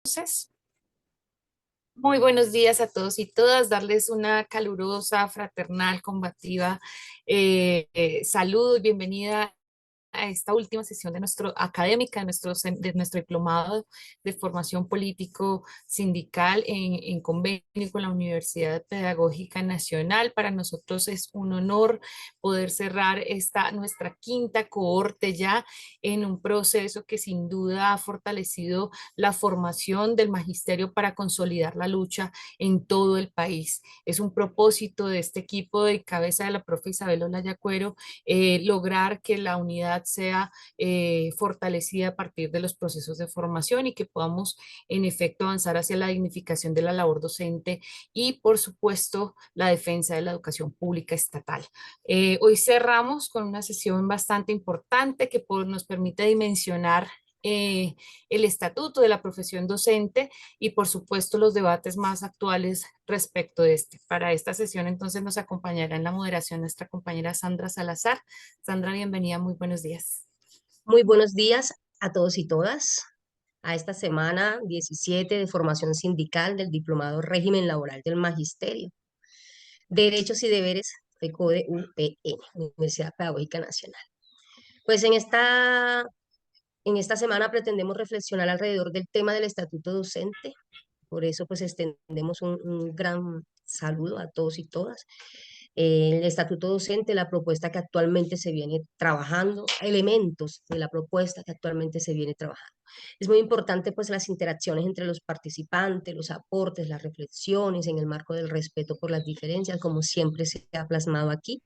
Entonces, muy buenos días a todos y todas, darles una calurosa, fraternal, combativa salud y bienvenida a esta última sesión de nuestro académica, de nuestro diplomado de formación político sindical en convenio con la Universidad Pedagógica Nacional. Para nosotros es un honor poder cerrar nuestra quinta cohorte ya en un proceso que sin duda ha fortalecido la formación del magisterio para consolidar la lucha en todo el país. Es un propósito de este equipo de cabeza de la profe Isabel Olaya Cuero lograr que la unidad sea fortalecida a partir de los procesos de formación y que podamos en efecto avanzar hacia la dignificación de la labor docente y por supuesto la defensa de la educación pública estatal. Hoy cerramos con una sesión bastante importante que nos permite dimensionar el estatuto de la profesión docente y por supuesto los debates más actuales respecto de este. Para esta sesión entonces nos acompañará en la moderación nuestra compañera Sandra Salazar. Sandra, bienvenida, muy buenos días. Muy buenos días a todos y todas a esta semana 17 de formación sindical del Diplomado Régimen Laboral del Magisterio, Derechos y Deberes FECODE UPN, Universidad Pedagógica Nacional. Pues en esta semana pretendemos reflexionar alrededor del tema del estatuto docente. Por eso pues extendemos un gran saludo a todos y todas. El estatuto docente, la propuesta que actualmente se viene trabajando, elementos de la propuesta que actualmente se viene trabajando. Es muy importante pues las interacciones entre los participantes, los aportes, las reflexiones en el marco del respeto por las diferencias, como siempre se ha plasmado aquí,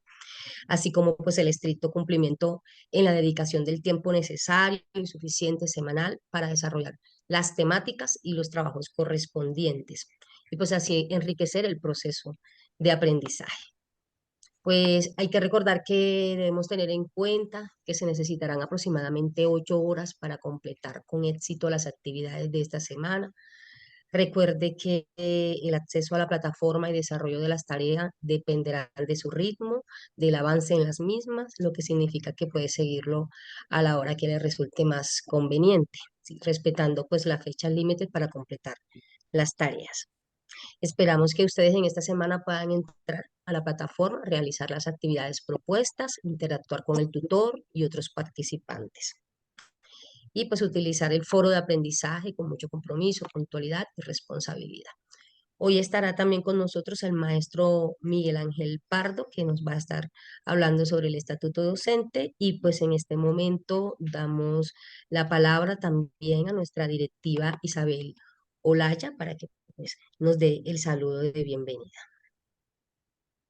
así como pues el estricto cumplimiento en la dedicación del tiempo necesario y suficiente semanal para desarrollar las temáticas y los trabajos correspondientes y pues así enriquecer el proceso de aprendizaje. Pues hay que recordar que debemos tener en cuenta que se necesitarán aproximadamente 8 horas para completar con éxito las actividades de esta semana. Recuerde que el acceso a la plataforma y desarrollo de las tareas dependerá de su ritmo, del avance en las mismas, lo que significa que puede seguirlo a la hora que le resulte más conveniente, ¿sí? Respetando pues la fecha límite para completar las tareas. Esperamos que ustedes en esta semana puedan entrar a la plataforma, realizar las actividades propuestas, interactuar con el tutor y otros participantes y pues utilizar el foro de aprendizaje con mucho compromiso, puntualidad y responsabilidad. Hoy estará también con nosotros el maestro Miguel Ángel Pardo, que nos va a estar hablando sobre el estatuto docente y pues en este momento damos la palabra también a nuestra directiva Isabel Olaya para que pues, nos dé el saludo de bienvenida.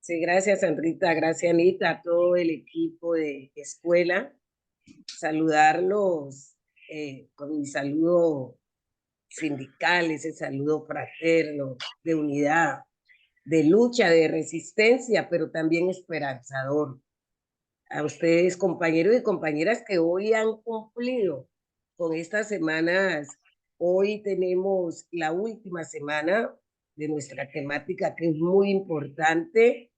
Sí, gracias, Sandrita. Gracias, Anita, a todo el equipo de escuela. Saludarlos con mi saludo sindical, ese saludo fraterno, de unidad, de lucha, de resistencia, pero también esperanzador. A ustedes, compañeros y compañeras que hoy han cumplido con estas semanas. Hoy tenemos la última semana de nuestra temática, que es muy importante,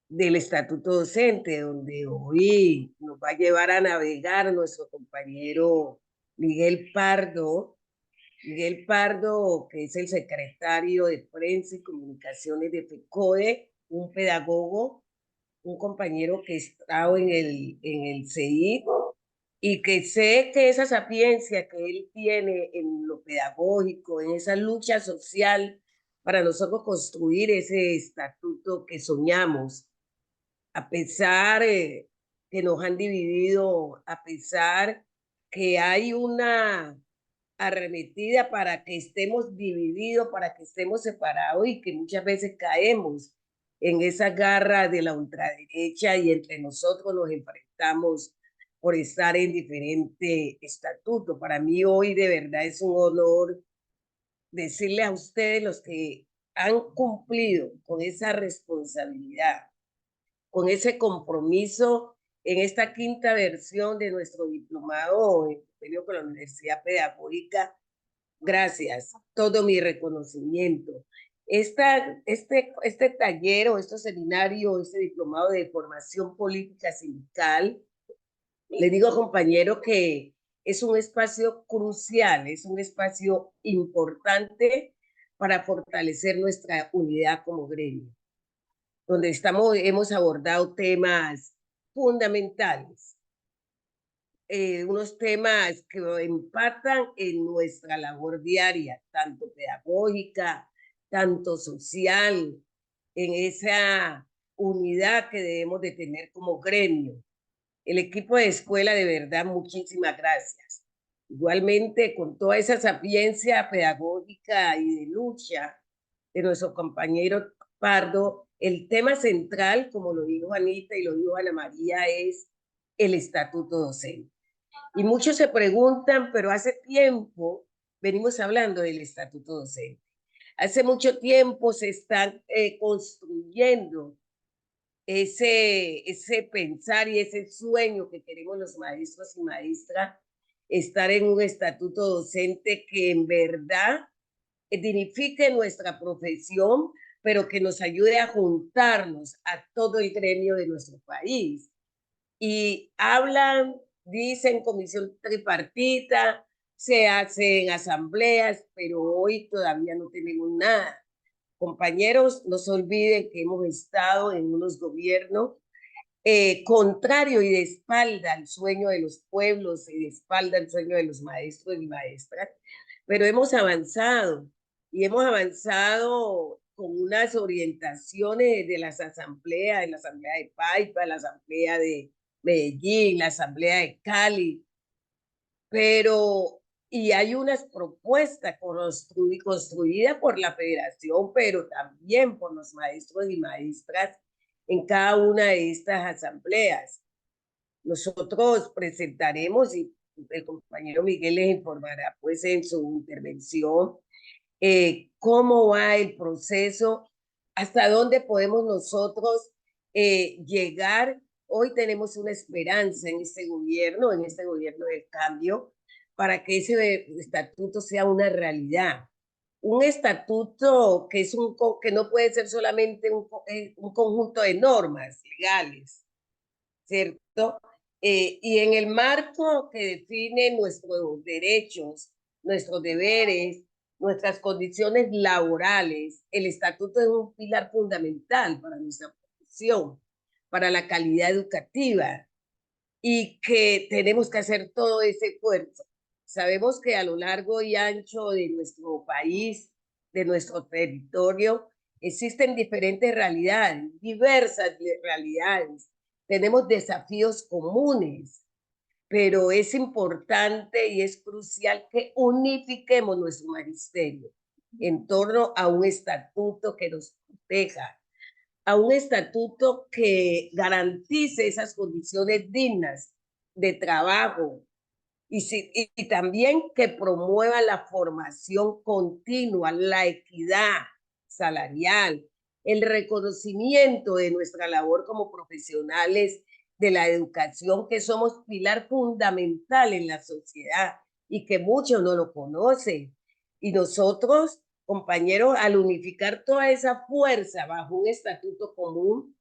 del estatuto docente, donde hoy nos va a llevar a navegar nuestro compañero Miguel Pardo. Miguel Pardo, que es el secretario de Prensa y Comunicaciones de FECODE, un pedagogo, un compañero que está en el CI y que sé que esa sapiencia que él tiene en lo pedagógico, en esa lucha social para nosotros construir ese estatuto que soñamos, a pesar que nos han dividido, a pesar que hay una arremetida para que estemos divididos, para que estemos separados y que muchas veces caemos en esa garra de la ultraderecha y entre nosotros nos enfrentamos por estar en diferente estatuto. Para mí hoy de verdad es un honor decirle a ustedes, los que han cumplido con esa responsabilidad, con ese compromiso en esta quinta versión de nuestro diplomado en convenio con la Universidad Pedagógica. Gracias, todo mi reconocimiento. Este taller o este seminario, este diplomado de formación política sindical, le digo, compañero, que es un espacio crucial, es un espacio importante para fortalecer nuestra unidad como gremio, donde hemos abordado temas fundamentales, unos temas que impactan en nuestra labor diaria, tanto pedagógica, tanto social, en esa unidad que debemos de tener como gremio. El equipo de escuela, de verdad, muchísimas gracias. Igualmente, con toda esa sapiencia pedagógica y de lucha de nuestro compañero Pardo, el tema central, como lo dijo Anita y lo dijo Ana María, es el estatuto docente. Y muchos se preguntan, pero hace tiempo venimos hablando del estatuto docente. Hace mucho tiempo se están construyendo ese pensar y ese sueño que queremos los maestros y maestras, estar en un estatuto docente que en verdad dignifique nuestra profesión, pero que nos ayude a juntarnos a todo el gremio de nuestro país. Y hablan, dicen comisión tripartita, se hacen asambleas, pero hoy todavía no tenemos nada. Compañeros, no se olviden que hemos estado en unos gobiernos contrario y de espalda al sueño de los pueblos y de espalda al sueño de los maestros y maestras, pero hemos avanzado y hemos avanzado con unas orientaciones de las asambleas, de la asamblea de Paipa, la asamblea de Medellín, la asamblea de Cali, pero y hay unas propuestas construidas por la federación, pero también por los maestros y maestras en cada una de estas asambleas. Nosotros presentaremos, y el compañero Miguel les informará pues en su intervención, cómo va el proceso, hasta dónde podemos nosotros llegar. Hoy tenemos una esperanza en este gobierno del cambio, para que ese estatuto sea una realidad. Un estatuto que, que no puede ser solamente un conjunto de normas legales, ¿cierto? Y en el marco que define nuestros derechos, nuestros deberes, nuestras condiciones laborales, el estatuto es un pilar fundamental para nuestra profesión, para la calidad educativa, y que tenemos que hacer todo ese esfuerzo. Sabemos que a lo largo y ancho de nuestro país, de nuestro territorio, existen diferentes realidades, diversas realidades. Tenemos desafíos comunes, pero es importante y es crucial que unifiquemos nuestro magisterio en torno a un estatuto que nos proteja, a un estatuto que garantice esas condiciones dignas de trabajo y también que promueva la formación continua, la equidad salarial, el reconocimiento de nuestra labor como profesionales de la educación, que somos pilar fundamental en la sociedad y que muchos no lo conocen. Y nosotros, compañeros, al unificar toda esa fuerza bajo un estatuto común,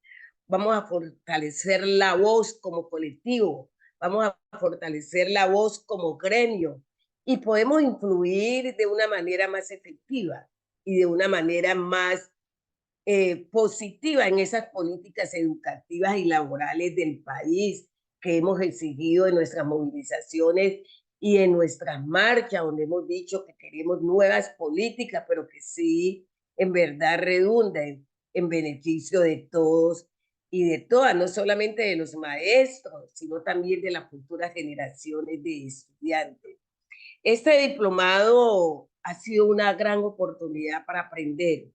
vamos a fortalecer la voz como colectivo, vamos a fortalecer la voz como gremio y podemos influir de una manera más efectiva y de una manera más positiva en esas políticas educativas y laborales del país que hemos exigido en nuestras movilizaciones y en nuestras marchas, donde hemos dicho que queremos nuevas políticas, pero que sí, en verdad, redunden en beneficio de todos y de todas, no solamente de los maestros, sino también de las futuras generaciones de estudiantes. Este diplomado ha sido una gran oportunidad para aprender,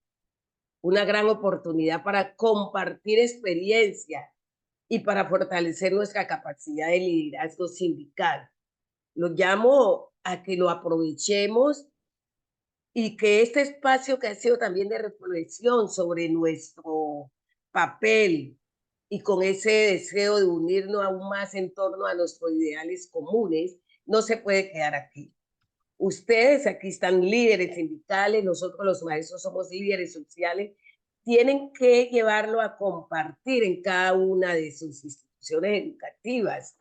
una gran oportunidad para compartir experiencia y para fortalecer nuestra capacidad de liderazgo sindical. Lo llamo a que lo aprovechemos y que este espacio que ha sido también de reflexión sobre nuestro papel y con ese deseo de unirnos aún más en torno a nuestros ideales comunes, no se puede quedar aquí. Ustedes aquí están líderes sindicales, nosotros los maestros somos líderes sociales, tienen que llevarlo a compartir en cada una de sus instituciones educativas,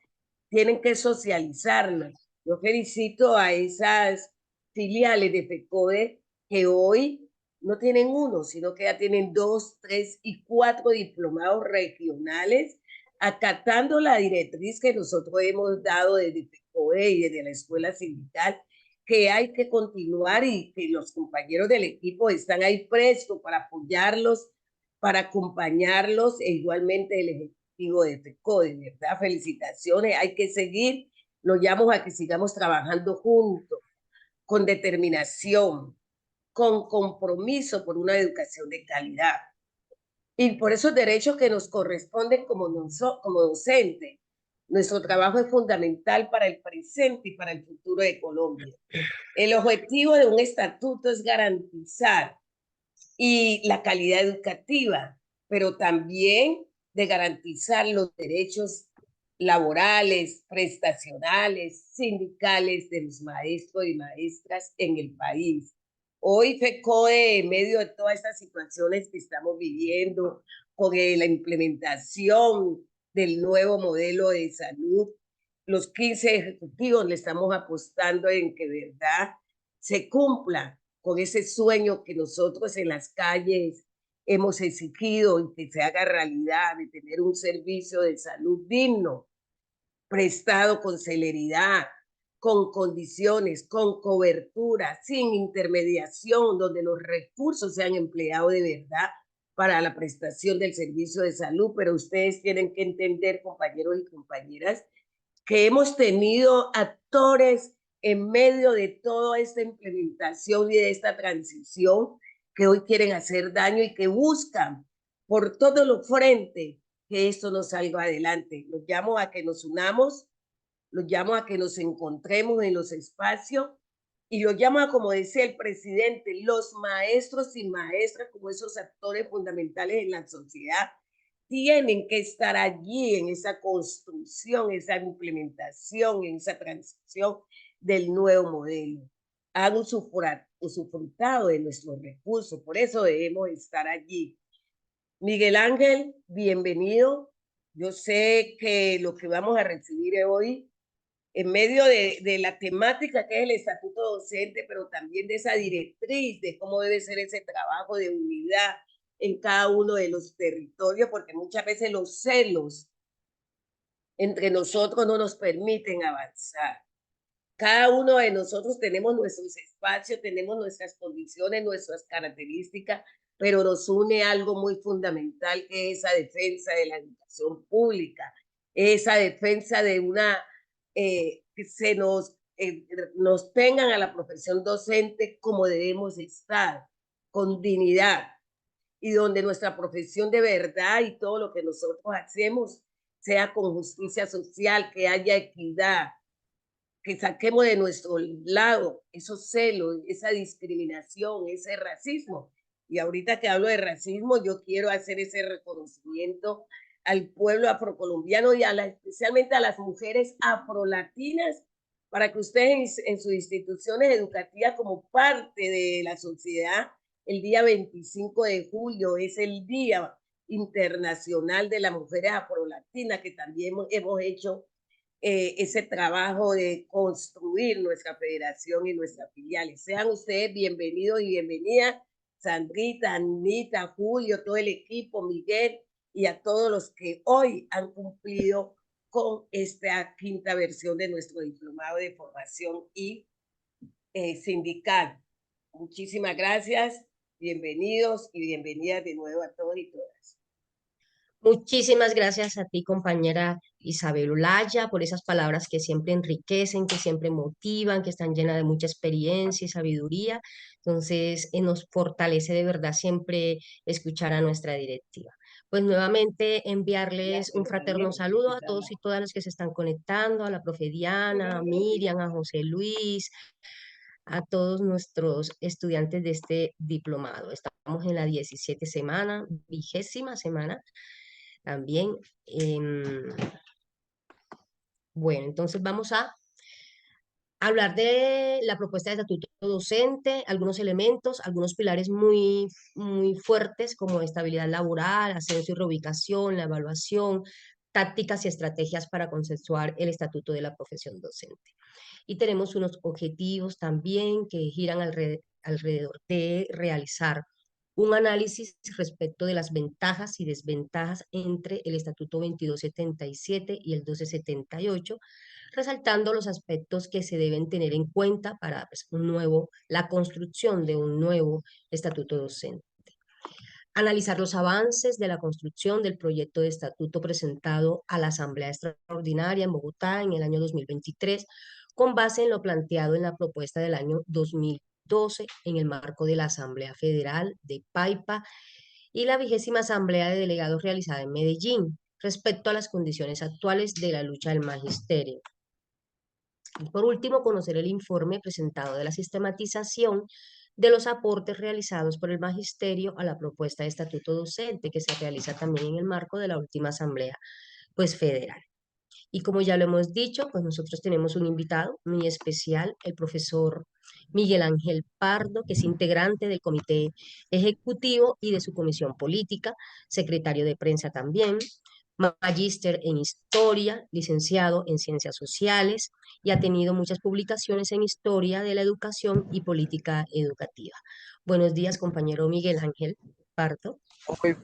tienen que socializarlo Yo felicito a esas filiales de FECODE que hoy no tienen uno, sino que ya tienen 2, 3 y 4 diplomados regionales, acatando la directriz que nosotros hemos dado desde FECODE y desde la escuela sindical, que hay que continuar y que los compañeros del equipo están ahí prestos para apoyarlos, para acompañarlos, e igualmente el ejecutivo de FECODE, ¿verdad? Felicitaciones, hay que seguir, lo llamo a que sigamos trabajando juntos, con determinación, con compromiso por una educación de calidad. Y por esos derechos que nos corresponden como docentes. Nuestro trabajo es fundamental para el presente y para el futuro de Colombia. El objetivo de un estatuto es garantizar la calidad educativa, pero también de garantizar los derechos laborales, prestacionales, sindicales de los maestros y maestras en el país. Hoy FECODE, en medio de todas estas situaciones que estamos viviendo, con la implementación del nuevo modelo de salud, los 15 ejecutivos le estamos apostando en que de verdad se cumpla con ese sueño que nosotros en las calles hemos exigido y que se haga realidad, de tener un servicio de salud digno, prestado con celeridad, con condiciones, con cobertura, sin intermediación, donde los recursos sean empleados de verdad para la prestación del servicio de salud. Pero ustedes tienen que entender, compañeros y compañeras, que hemos tenido actores en medio de toda esta implementación y de esta transición que hoy quieren hacer daño y que buscan por todos los frentes que esto no salga adelante. Los llamo a que nos unamos, los llamo a que nos encontremos en los espacios y los llamo a, como decía el presidente, los maestros y maestras como esos actores fundamentales en la sociedad tienen que estar allí en esa construcción, esa implementación, en esa transición del nuevo modelo. Han usufructado de nuestros recursos, por eso debemos estar allí. Miguel Ángel, bienvenido. Yo sé que lo que vamos a recibir hoy, en medio de la temática que es el estatuto docente, pero también de esa directriz de cómo debe ser ese trabajo de unidad en cada uno de los territorios, porque muchas veces los celos entre nosotros no nos permiten avanzar. Cada uno de nosotros tenemos nuestros espacios, tenemos nuestras condiciones, nuestras características, pero nos une algo muy fundamental, que es esa defensa de la educación pública, esa defensa de una, que nos tengan a la profesión docente como debemos estar, con dignidad, y donde nuestra profesión de verdad y todo lo que nosotros hacemos sea con justicia social, que haya equidad, que saquemos de nuestro lado esos celos, esa discriminación, ese racismo. Y ahorita que hablo de racismo, yo quiero hacer ese reconocimiento al pueblo afrocolombiano y especialmente a las mujeres afrolatinas, para que ustedes en sus instituciones educativas como parte de la sociedad, el día 25 de julio es el Día Internacional de las Mujeres Afrolatinas, que también hemos hecho ese trabajo de construir nuestra federación y nuestras filiales. Sean ustedes bienvenidos y bienvenidas, Sandrita, Anita, Julio, todo el equipo, Miguel, y a todos los que hoy han cumplido con esta quinta versión de nuestro diplomado de formación y sindical. Muchísimas gracias, bienvenidos y bienvenidas de nuevo a todos y todas. Muchísimas gracias a ti, compañera Isabel Olaya, por esas palabras que siempre enriquecen, que siempre motivan, que están llenas de mucha experiencia y sabiduría. Entonces, nos fortalece de verdad siempre escuchar a nuestra directiva. Pues nuevamente enviarles un fraterno saludo a todos y todas los que se están conectando, a la profe Diana, a Miriam, a José Luis, a todos nuestros estudiantes de este diplomado. Estamos en la 17 semana, 20ª semana también. Bueno, entonces vamos a hablar de la propuesta de estatuto docente, algunos elementos, algunos pilares muy fuertes como estabilidad laboral, ascenso y reubicación, la evaluación, tácticas y estrategias para consensuar el estatuto de la profesión docente. Y tenemos unos objetivos también que giran alrededor de realizar un análisis respecto de las ventajas y desventajas entre el Estatuto 2277 y el 1278, resaltando los aspectos que se deben tener en cuenta para pues, la construcción de un nuevo estatuto docente. Analizar los avances de la construcción del proyecto de estatuto presentado a la Asamblea Extraordinaria en Bogotá en el año 2023, con base en lo planteado en la propuesta del año 2012 en el marco de la Asamblea Federal de Paipa y la 20ª Asamblea de Delegados realizada en Medellín, respecto a las condiciones actuales de la lucha del magisterio. Y por último, conocer el informe presentado de la sistematización de los aportes realizados por el magisterio a la propuesta de estatuto docente que se realiza también en el marco de la última asamblea federal. Y como ya lo hemos dicho, pues nosotros tenemos un invitado muy especial, el profesor Miguel Ángel Pardo, que es integrante del comité ejecutivo y de su comisión política, secretario de prensa también, magíster en historia, licenciado en ciencias sociales y ha tenido muchas publicaciones en historia de la educación y política educativa. Buenos días, compañero Miguel Ángel Pardo. Muy,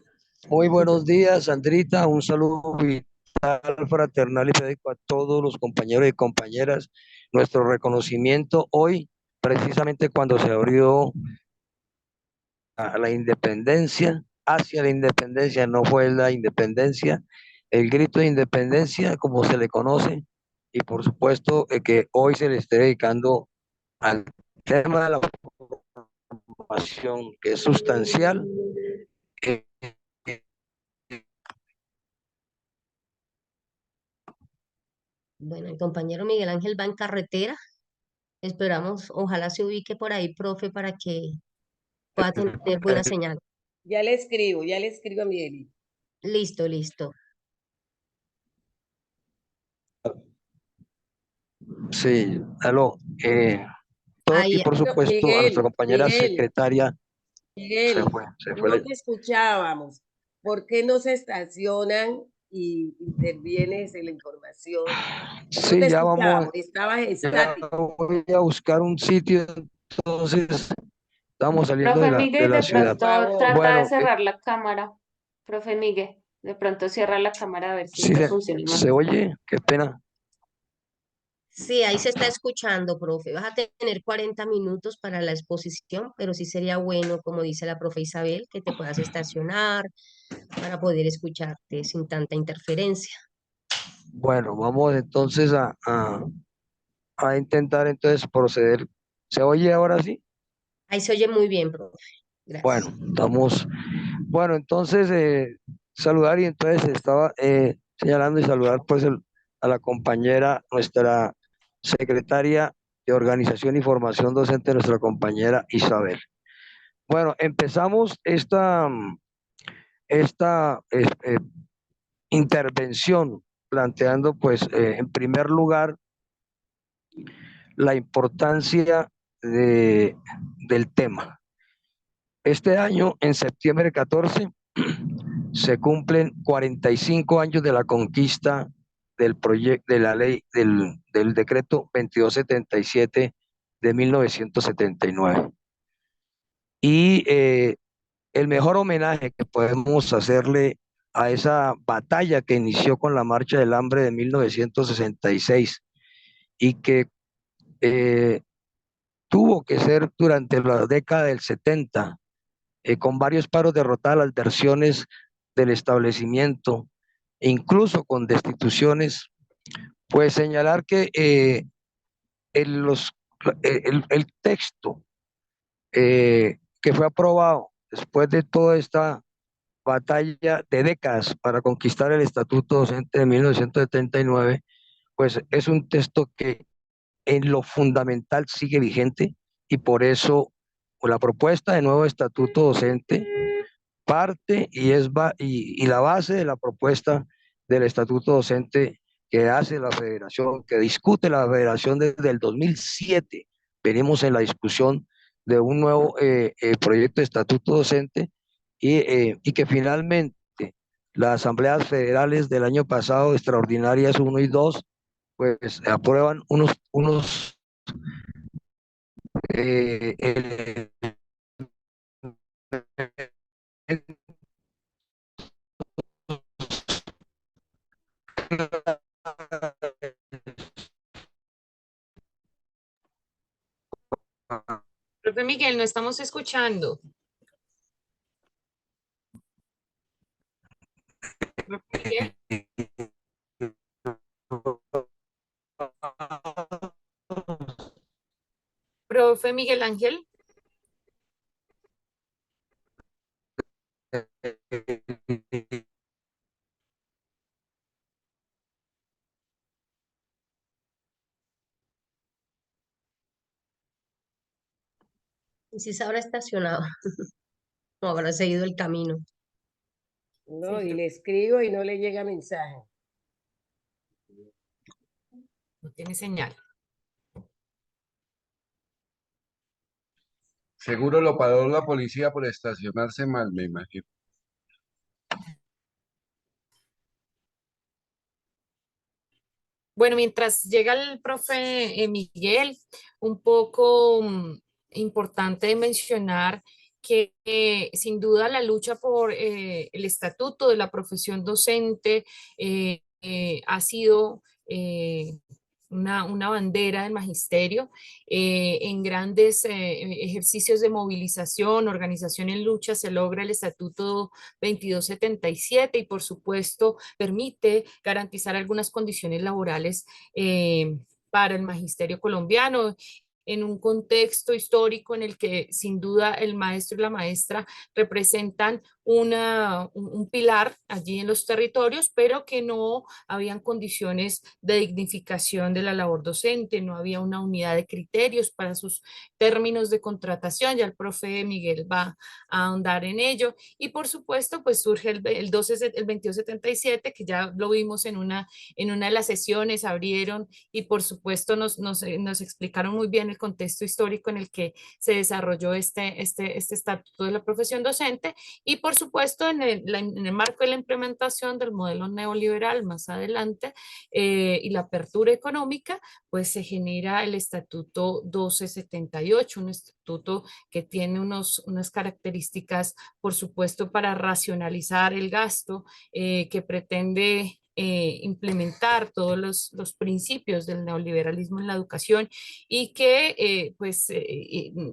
muy buenos días, Sandrita. Un saludo vital, fraternal y médico a todos los compañeros y compañeras. Nuestro reconocimiento hoy, precisamente cuando se abrió a la independencia, hacia la independencia, no fue la independencia, el grito de independencia, como se le conoce, y por supuesto que hoy se le esté dedicando al tema de la formación, que es sustancial. eh, Bueno, el compañero Miguel Ángel va en carretera. Esperamos, ojalá se ubique por ahí, profe, para que pueda tener buena señal. Ya le escribo a Miguelito. Listo, listo. Sí, aló. Todo aquí, Ahí, por supuesto, a nuestra compañera secretaria Miguel, se fue. no te escuchábamos. ¿Por qué no se estacionan y intervienes en la información? No Sí, te ya vamos, escuchábamos, estabas ya estático. voy a buscar un sitio, entonces estamos saliendo Profe de Miguel, la de Por ciudad. pronto favor. trata de Bueno, cerrar la cámara. Profe Miguel, de pronto cierra la cámara a ver si sí esto funciona se mejor. oye, qué pena. sí, ahí se está escuchando, profe. Vas a tener 40 minutos para la exposición, pero sí sería bueno, como dice la profe Isabel, que te puedas estacionar para poder escucharte sin tanta interferencia. Bueno, vamos entonces a intentar entonces proceder. ¿Se oye ahora sí? Ahí se oye muy bien, profe. Bueno, Gracias. estamos. Bueno, entonces saludar y entonces estaba señalando y saludar pues a la compañera, nuestra secretaria de Organización y Formación Docente, nuestra compañera Isabel. Bueno, empezamos esta intervención planteando pues en primer lugar la importancia del tema. Este año, en septiembre 14, se cumplen 45 años de la conquista del proyecto de la ley del decreto 2277 de 1979. Y el mejor homenaje que podemos hacerle a esa batalla que inició con la Marcha del Hambre de 1966 y que eh, tuvo que ser durante la década del 70, con varios paros derrotadas las versiones del establecimiento, e incluso con destituciones, pues señalar que el, los, el texto que fue aprobado después de toda esta batalla de décadas para conquistar el Estatuto Docente de 1979, pues es un texto que en lo fundamental sigue vigente y por eso la propuesta de nuevo Estatuto Docente parte y la base de la propuesta del Estatuto Docente que hace la Federación, que discute la Federación desde el 2007. Venimos en la discusión de un nuevo proyecto de Estatuto Docente y que finalmente Las asambleas federales del año pasado, extraordinarias uno y 2, pues aprueban unos elementos Profe Miguel, no estamos escuchando. Profe Miguel, profe Miguel Ángel. Y si se habrá estacionado, no habrá seguido el camino. No, y le escribo y no le llega mensaje. No tiene señal. Seguro lo paró la policía por estacionarse mal, me imagino. Bueno, mientras llega el profe Miguel, un poco importante mencionar que sin duda la lucha por el estatuto de la profesión docente ha sido una bandera del magisterio en grandes ejercicios de movilización, organización en lucha, se logra el estatuto 2277 y por supuesto permite garantizar algunas condiciones laborales para el magisterio colombiano en un contexto histórico en el que sin duda el maestro y la maestra representan un pilar allí en los territorios, pero que no habían condiciones de dignificación de la labor docente, no había una unidad de criterios para sus términos de contratación, ya el profe Miguel va a ahondar en ello, y por supuesto pues surge el 2277, que ya lo vimos en una de las sesiones, abrieron y por supuesto nos explicaron muy bien el contexto histórico en el que se desarrolló este estatuto de la profesión docente y por supuesto en el marco de la implementación del modelo neoliberal más adelante y la apertura económica, pues se genera el estatuto 1278, un estatuto que tiene unas características, por supuesto, para racionalizar el gasto, que pretende implementar todos los principios del neoliberalismo en la educación y que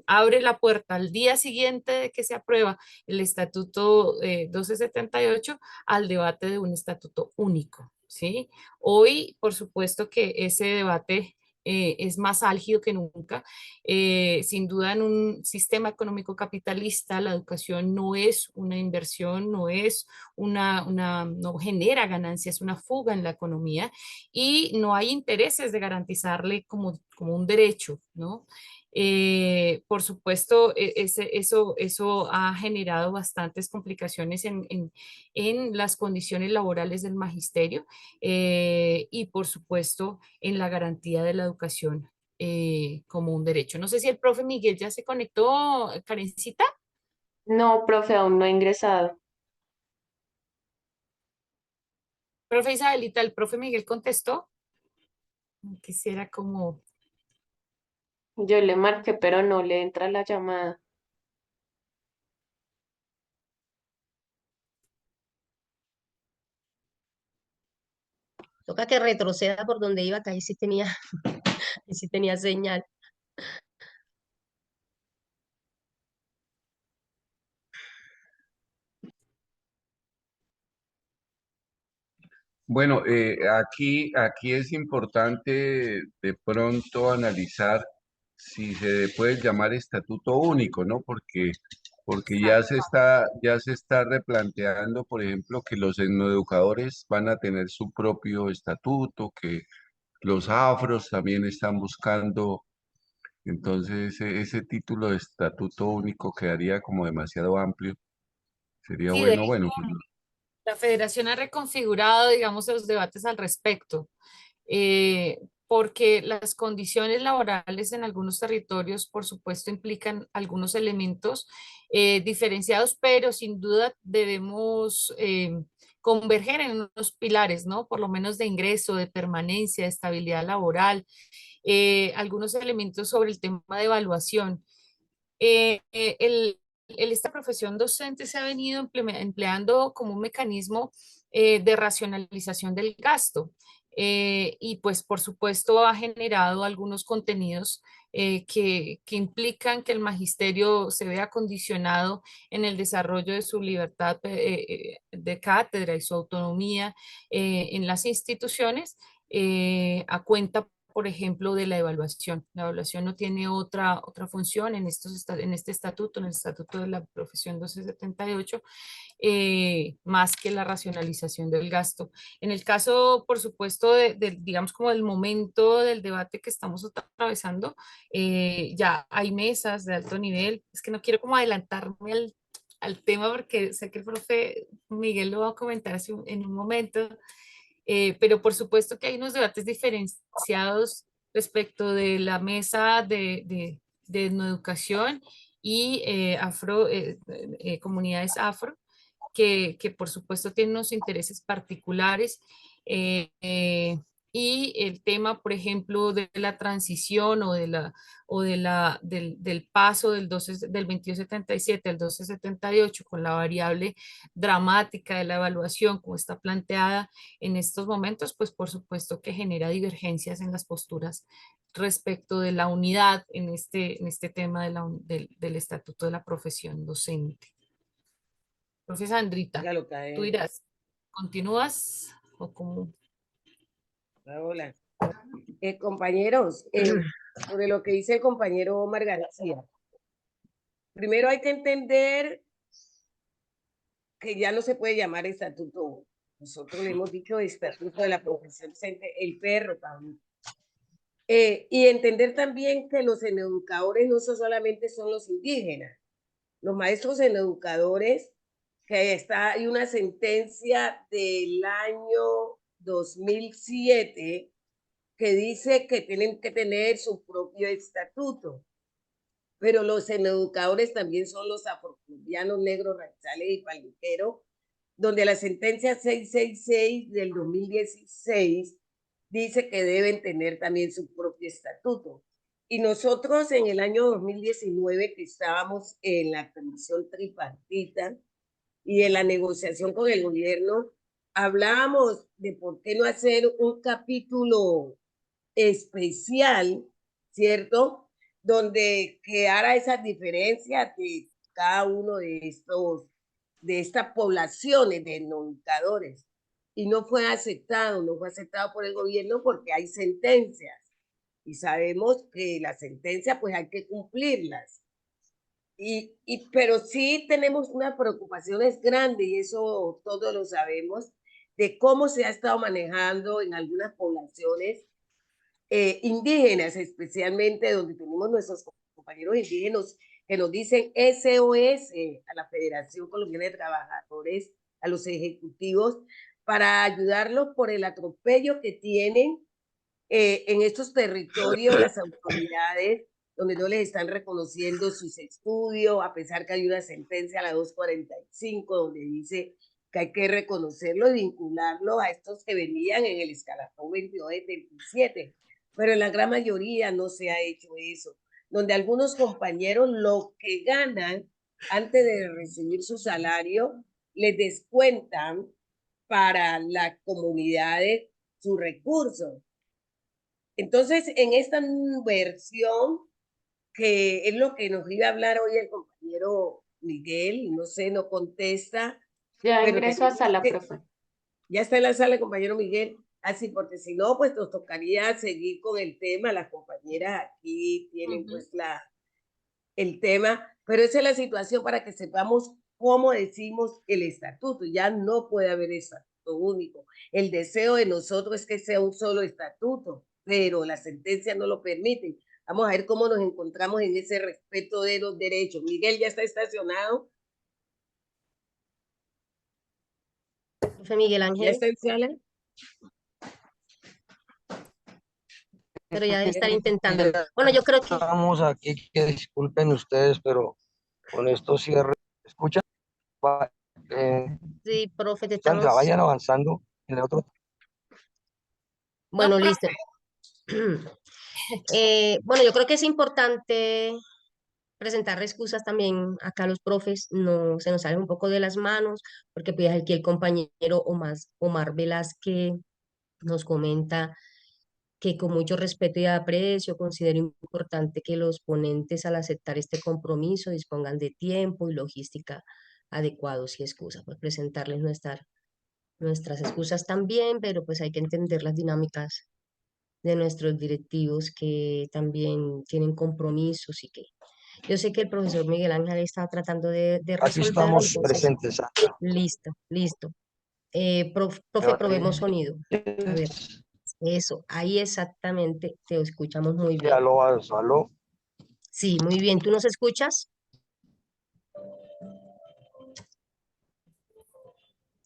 abre la puerta al día siguiente de que se aprueba el estatuto 1278 al debate de un estatuto único, ¿sí? Hoy, por supuesto que ese debate es más álgido que nunca. Sin duda, en un sistema económico capitalista, la educación no es una inversión, no genera ganancias, es una fuga en la economía y no hay intereses de garantizarle como un derecho, ¿no? Por supuesto, eso ha generado bastantes complicaciones en las condiciones laborales del magisterio y, por supuesto, en la garantía de la educación como un derecho. No sé si el profe Miguel ya se conectó, Karencita. No, profe, aún no he ingresado. Profe Isabelita, el profe Miguel contestó. Quisiera como... Yo le marqué, pero no le entra la llamada. Toca que retroceda por donde iba, que ahí sí tenía, ahí sí tenía señal. Bueno, aquí es importante de pronto analizar si se puede llamar estatuto único, ¿no? Porque ya se está replanteando, por ejemplo, que los etnoeducadores van a tener su propio estatuto, que los afros también están buscando, entonces ese título de estatuto único quedaría como demasiado amplio. Sería Sí, bueno, bueno, pues, la federación ha reconfigurado, digamos, los debates al respecto, porque las condiciones laborales en algunos territorios, por supuesto, implican algunos elementos diferenciados, pero sin duda debemos converger en unos pilares, ¿no? Por lo menos de ingreso, de permanencia, de estabilidad laboral, algunos elementos sobre el tema de evaluación. Eh, eh, el, esta profesión docente se ha venido empleando como un mecanismo de racionalización del gasto. Y pues por supuesto ha generado algunos contenidos que implican que el magisterio se vea condicionado en el desarrollo de su libertad de cátedra y su autonomía en las instituciones a cuenta, por ejemplo, de la evaluación. La evaluación no tiene otra función en, en este estatuto, en el estatuto de la profesión 1278, más que la racionalización del gasto. En el caso, por supuesto, digamos como del momento del debate que estamos atravesando, ya hay mesas de alto nivel. Es que no quiero como adelantarme al tema porque sé que el profe Miguel lo va a comentar en un momento, pero por supuesto que hay unos debates diferenciados respecto de la mesa de etnoeducación y comunidades afro, que por supuesto tienen unos intereses particulares. eh, eh, y el tema, por ejemplo, de la transición del paso del 2277 al 1278 con la variable dramática de la evaluación como está planteada en estos momentos, pues por supuesto que genera divergencias en las posturas respecto de la unidad en este tema del estatuto de la profesión docente. Profe Sandrita, Hágalo tú caer. dirás, ¿continúas o cómo? Hola. Compañeros, sobre lo que dice el compañero Omar García. Primero hay que entender que ya no se puede llamar estatuto. Nosotros le hemos dicho estatuto de la profesión docente, el perro también. Y entender también que los educadores no solamente son los indígenas, los maestros educadores, que hay una sentencia del año 2007 que dice que tienen que tener su propio estatuto, pero los educadores también son los afrocolombianos, negros, raizales y palmiteros, donde la sentencia 666 del 2016 dice que deben tener también su propio estatuto. Y nosotros en el año 2019, que estábamos en la comisión tripartita y en la negociación con el gobierno, hablábamos de por qué no hacer un capítulo especial, ¿cierto? Donde quedara esas diferencias de cada uno de estas poblaciones de educadores. Y no fue aceptado por el gobierno porque hay sentencias. Y sabemos que las sentencias pues hay que cumplirlas. Pero sí tenemos unas preocupaciones grandes, y eso todos lo sabemos, de cómo se ha estado manejando en algunas poblaciones indígenas, especialmente donde tenemos nuestros compañeros indígenas que nos dicen SOS a la Federación Colombiana de Trabajadores, a los ejecutivos, para ayudarlos por el atropello que tienen en estos territorios las autoridades, donde no les están reconociendo sus estudios, a pesar que hay una sentencia a la 245 donde dice que hay que reconocerlo y vincularlo a estos que venían en el escalafón 22 y 27. Pero en la gran mayoría no se ha hecho eso, donde algunos compañeros lo que ganan antes de recibir su salario, les descuentan para las comunidades sus recursos. Entonces, en esta versión, que es lo que nos iba a hablar hoy el compañero Miguel, no sé, no contesta, Ya pero ingreso a sala, profe. ya está en la sala el compañero Miguel. Así, porque si no, pues nos tocaría seguir con el tema. Las compañeras aquí tienen pues el tema, pero esa es la situación para que sepamos cómo decimos el estatuto. Ya no puede haber estatuto único. El deseo de nosotros es que sea un solo estatuto, pero la sentencia no lo permite. Vamos a ver cómo nos encontramos en ese respeto de los derechos. Miguel ya está estacionado. Profe Miguel ¿Ya Ángel, está en sala? pero ya debe estar intentándolo. Bueno, yo creo que Estamos aquí, que disculpen ustedes, pero con estos cierres, ¿escuchan? Va, Sí, profe, te Sandra, estamos... vayan avanzando en el otro. No, Bueno, listo. profe, Bueno, yo creo que es importante presentar excusas también acá a los profes, no se nos sale un poco de las manos, porque pues aquí el compañero Omar Velázquez nos comenta que con mucho respeto y aprecio considero importante que los ponentes al aceptar este compromiso dispongan de tiempo y logística adecuados y excusas, pues presentarles nuestras excusas también, pero pues hay que entender las dinámicas de nuestros directivos que también tienen compromisos y que yo sé que el profesor Miguel Ángel está tratando de Aquí resolverlo, estamos entonces, presentes, Sandra. listo, listo. ¿Me Profe, probemos oyes? sonido. A ver, eso, ahí exactamente te escuchamos muy Sí, bien. aló, aló, aló. Sí, muy bien. ¿Tú nos escuchas?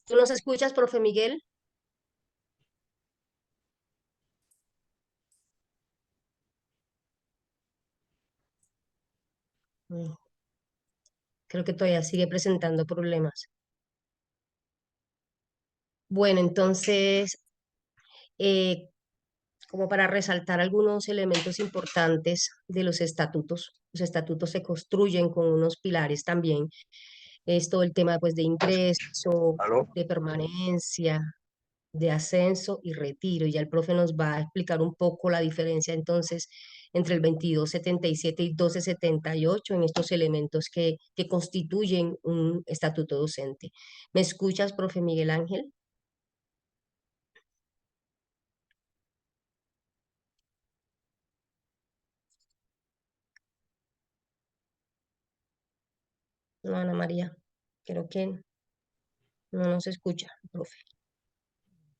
¿Tú nos escuchas, profe Miguel? Mm, Creo que todavía sigue presentando problemas. Bueno, entonces, eh, como para resaltar algunos elementos importantes de los estatutos se construyen con unos pilares también. Es todo el tema pues, de ingreso, Aló. de permanencia, de ascenso y retiro. Y ya el profe nos va a explicar un poco la diferencia entonces entre el 2277 y 1278 en estos elementos que constituyen un estatuto docente. ¿Me escuchas, profe Miguel Ángel? No, Ana María, creo que no nos escucha, profe.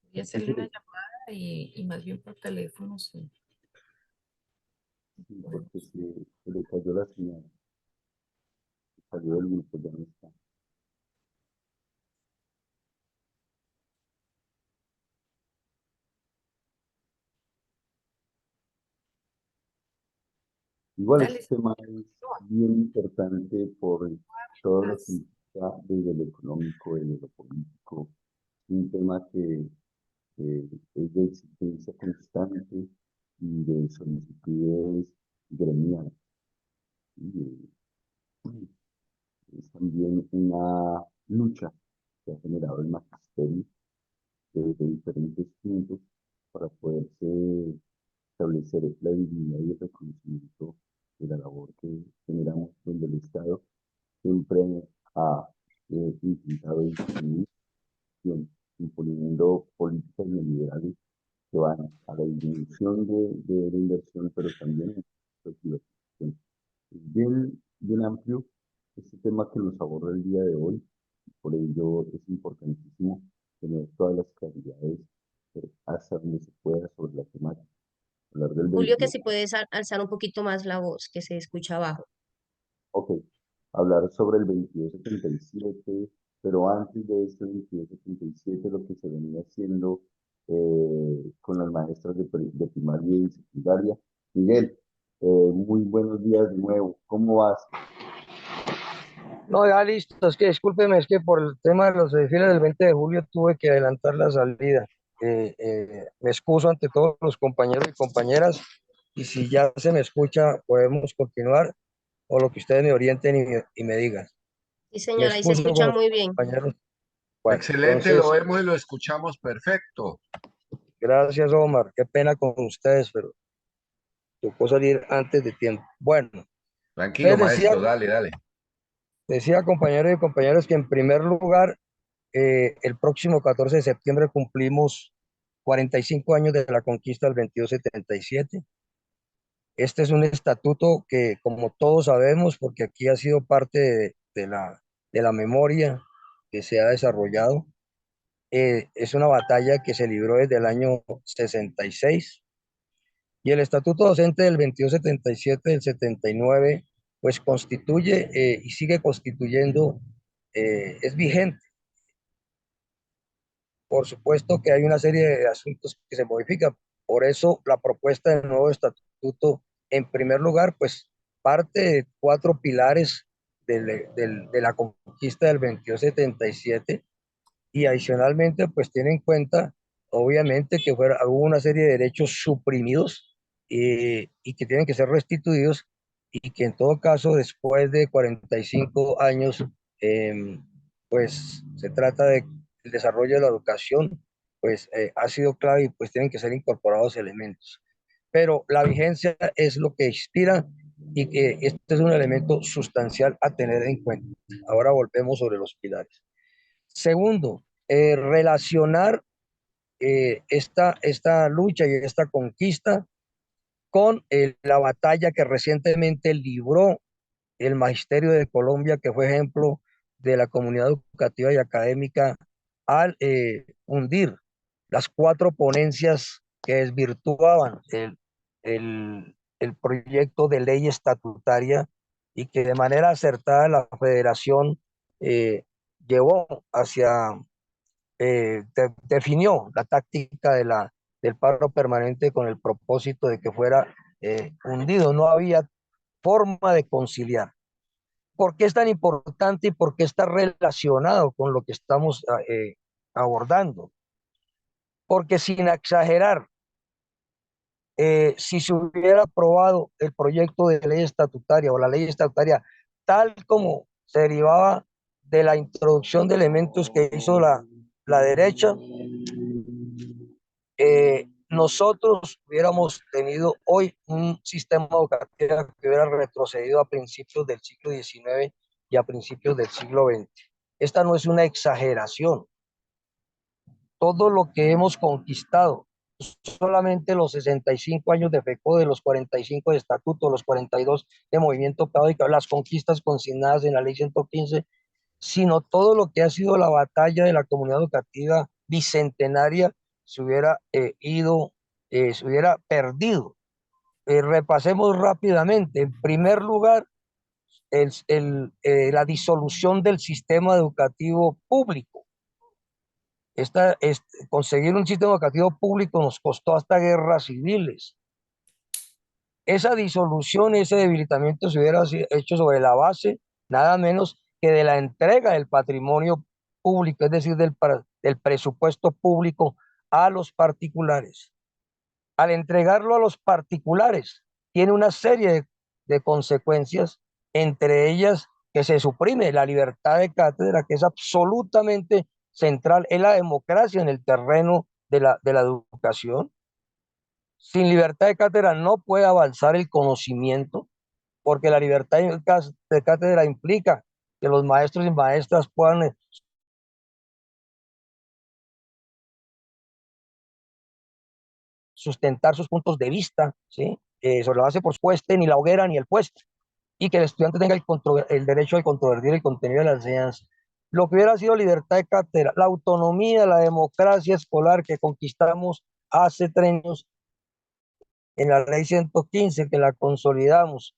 voy a hacerle una llamada y más bien por teléfono, sí. Sí, Bueno, porque se le cayó la señal, salió del grupo, ya no está. Igual dale, este tema es bien importante por todo lo que gracias. implica desde lo económico, desde lo político, un tema que es de exigencia constante y de solicitudes gremiales. Y, es también una lucha que ha generado el magisterio desde diferentes puntos para poderse establecer la dignidad y el reconocimiento de la labor que generamos donde el Estado siempre ha intentado intervenir, imponiendo políticas neoliberales que van a la disminución de la inversión, pero también en la privatización. Es bien amplio este tema que nos aborda el día de hoy, por ello es importantísimo tener todas las claridades hasta donde se pueda sobre la temática. Hablar del Julio, que 22. si puedes alzar un poquito más la voz, que se escucha abajo. Ok, hablar sobre el 2277, pero antes de este 2277 lo que se venía haciendo con las maestras de primaria y secundaria. Miguel, muy buenos días de nuevo, ¿cómo vas? No, ya listo. Es que discúlpeme, es que por el tema de los desfiles del 20 de julio tuve que adelantar la salida. Me excuso ante todos los compañeros y compañeras y si ya se me escucha, podemos continuar o lo que ustedes me orienten y me digan. Sí, Me señora, ahí se excuso escucha con los muy bien. compañeros. Bueno, Excelente, lo entonces, vemos y lo escuchamos perfecto. gracias, Omar. Qué pena con ustedes, pero tocó salir antes de tiempo. Bueno, Tranquilo, les decía, maestro, dale, dale. decía compañeros y compañeras que en primer lugar, el próximo 14 de septiembre cumplimos 45 años de la conquista del 2277. Este es un estatuto que, como todos sabemos, porque aquí ha sido parte de la memoria que se ha desarrollado, es una batalla que se libró desde el año 66 y el estatuto docente del 2277 del 79 pues constituye y sigue constituyendo, es vigente. Por supuesto que hay una serie de asuntos que se modifican. Por eso la propuesta del nuevo estatuto, en primer lugar, pues parte de cuatro pilares de la conquista del 2277 y adicionalmente pues tiene en cuenta obviamente que hubo una serie de derechos suprimidos y que tienen que ser restituidos y que en todo caso después de 45 años pues se trata de el desarrollo de la educación pues ha sido clave y pues tienen que ser incorporados elementos. Pero la vigencia es lo que inspira y que este es un elemento sustancial a tener en cuenta. Ahora volvemos sobre los pilares. Segundo, relacionar esta lucha y esta conquista con la batalla que recientemente libró el Magisterio de Colombia, que fue ejemplo de la comunidad educativa y académica al hundir las 4 ponencias que desvirtuaban el proyecto de ley estatutaria y que de manera acertada la federación llevó hacia definió la táctica del paro permanente con el propósito de que fuera hundido. No había forma de conciliar. ¿Por qué es tan importante y por qué está relacionado con lo que estamos abordando? Porque sin exagerar, si se hubiera aprobado el proyecto de ley estatutaria o la ley estatutaria tal como se derivaba de la introducción de elementos que hizo la derecha, nosotros hubiéramos tenido hoy un sistema educativo que hubiera retrocedido a principios del siglo XIX y a principios del siglo XX. Esta no es una exageración. Todo lo que hemos conquistado, solamente los 65 años de FECO, de los 45 de estatuto, los 42 de movimiento pedagógico, las conquistas consignadas en la ley 115, sino todo lo que ha sido la batalla de la comunidad educativa bicentenaria se hubiera se hubiera perdido. Repasemos rápidamente. En primer lugar, la disolución del sistema educativo público. Conseguir un sistema educativo público nos costó hasta guerras civiles. Esa disolución, ese debilitamiento se hubiera hecho sobre la base nada menos que de la entrega del patrimonio público, es decir, del presupuesto público a los particulares. Al entregarlo a los particulares, tiene una serie de consecuencias, entre ellas que se suprime la libertad de cátedra, que es absolutamente central en la democracia en el terreno de la educación. Sin libertad de cátedra no puede avanzar el conocimiento, porque la libertad de cátedra implica que los maestros y maestras puedan sustentar sus puntos de vista, ¿sí? Sobre la base, por supuesto, ni la hoguera ni el puesto, y que el estudiante tenga el derecho de controvertir el contenido de la enseñanza. Lo que hubiera sido libertad de cátedra, la autonomía, la democracia escolar que conquistamos hace 3 años en la ley 115, que la consolidamos,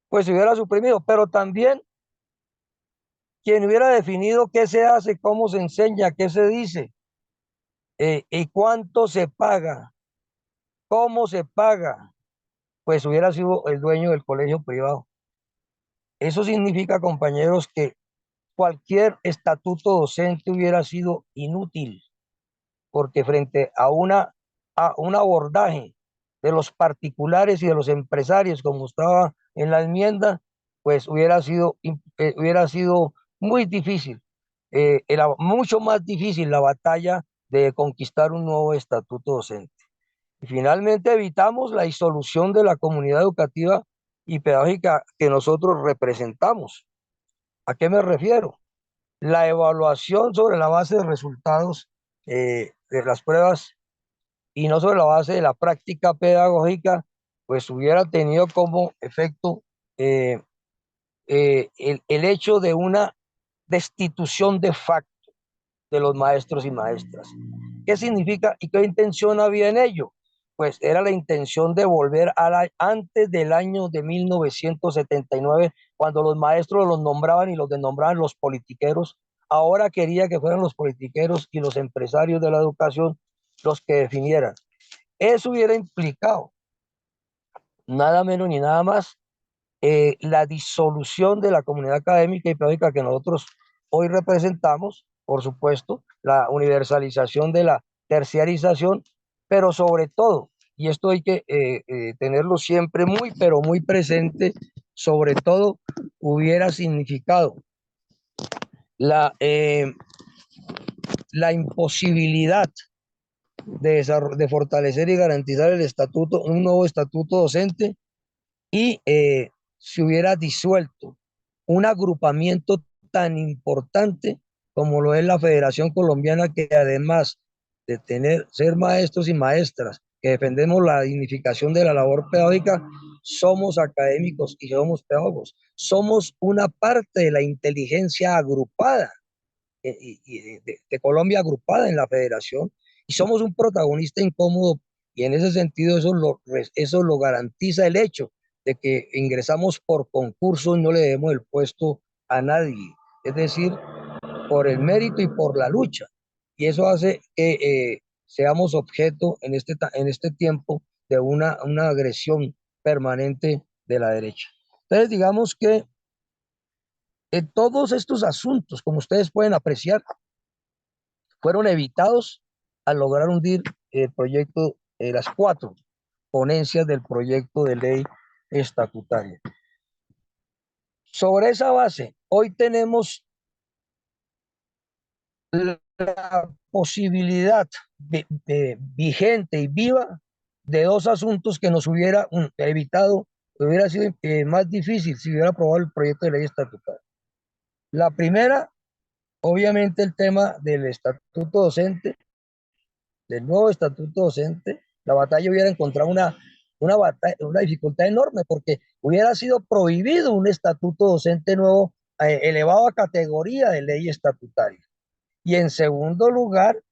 pues se hubiera suprimido, pero también quien hubiera definido qué se hace, cómo se enseña, qué se dice, y cuánto se paga, cómo se paga, pues hubiera sido el dueño del colegio privado. Eso significa, compañeros, que cualquier estatuto docente hubiera sido inútil, porque frente a un abordaje de los particulares y de los empresarios, como estaba en la enmienda, pues hubiera sido muy difícil, era mucho más difícil la batalla de conquistar un nuevo estatuto docente. Y finalmente evitamos la disolución de la comunidad educativa y pedagógica que nosotros representamos. ¿A qué me refiero? La evaluación sobre la base de resultados de las pruebas y no sobre la base de la práctica pedagógica, pues hubiera tenido como efecto eh, el hecho de una destitución de facto de los maestros y maestras. ¿Qué significa y qué intención había en ello? Pues era la intención de volver antes del año de 1979, cuando los maestros los nombraban y los denombraban los politiqueros. Ahora quería que fueran los politiqueros y los empresarios de la educación los que definieran. Eso hubiera implicado nada menos ni nada más la disolución de la comunidad académica y pedagógica que nosotros hoy representamos, por supuesto, la universalización de la terciarización, pero sobre todo, y esto hay que tenerlo siempre muy, pero muy presente, sobre todo hubiera significado la, la imposibilidad de fortalecer y garantizar el estatuto, un nuevo estatuto docente, y se hubiera disuelto un agrupamiento tan importante como lo es la Federación Colombiana, que además de ser maestros y maestras que defendemos la dignificación de la labor pedagógica, somos académicos y somos pedagogos, somos una parte de la inteligencia agrupada de Colombia, agrupada en la federación, y somos un protagonista incómodo, y en ese sentido eso lo garantiza el hecho de que ingresamos por concurso y no le debemos el puesto a nadie, es decir, por el mérito y por la lucha, y eso hace que seamos objeto en este tiempo de una agresión permanente de la derecha. Entonces, digamos que todos estos asuntos, como ustedes pueden apreciar, fueron evitados al lograr hundir el proyecto, las cuatro ponencias del proyecto de ley estatutaria. Sobre esa base, hoy tenemos la posibilidad vigente y viva de dos asuntos que nos hubiera evitado, hubiera sido más difícil si hubiera aprobado el proyecto de ley estatutaria. La primera, obviamente, el tema del estatuto docente, del nuevo estatuto docente. La batalla hubiera encontrado una dificultad enorme, porque hubiera sido prohibido un estatuto docente nuevo elevado a categoría de ley estatutaria. Y en segundo lugar,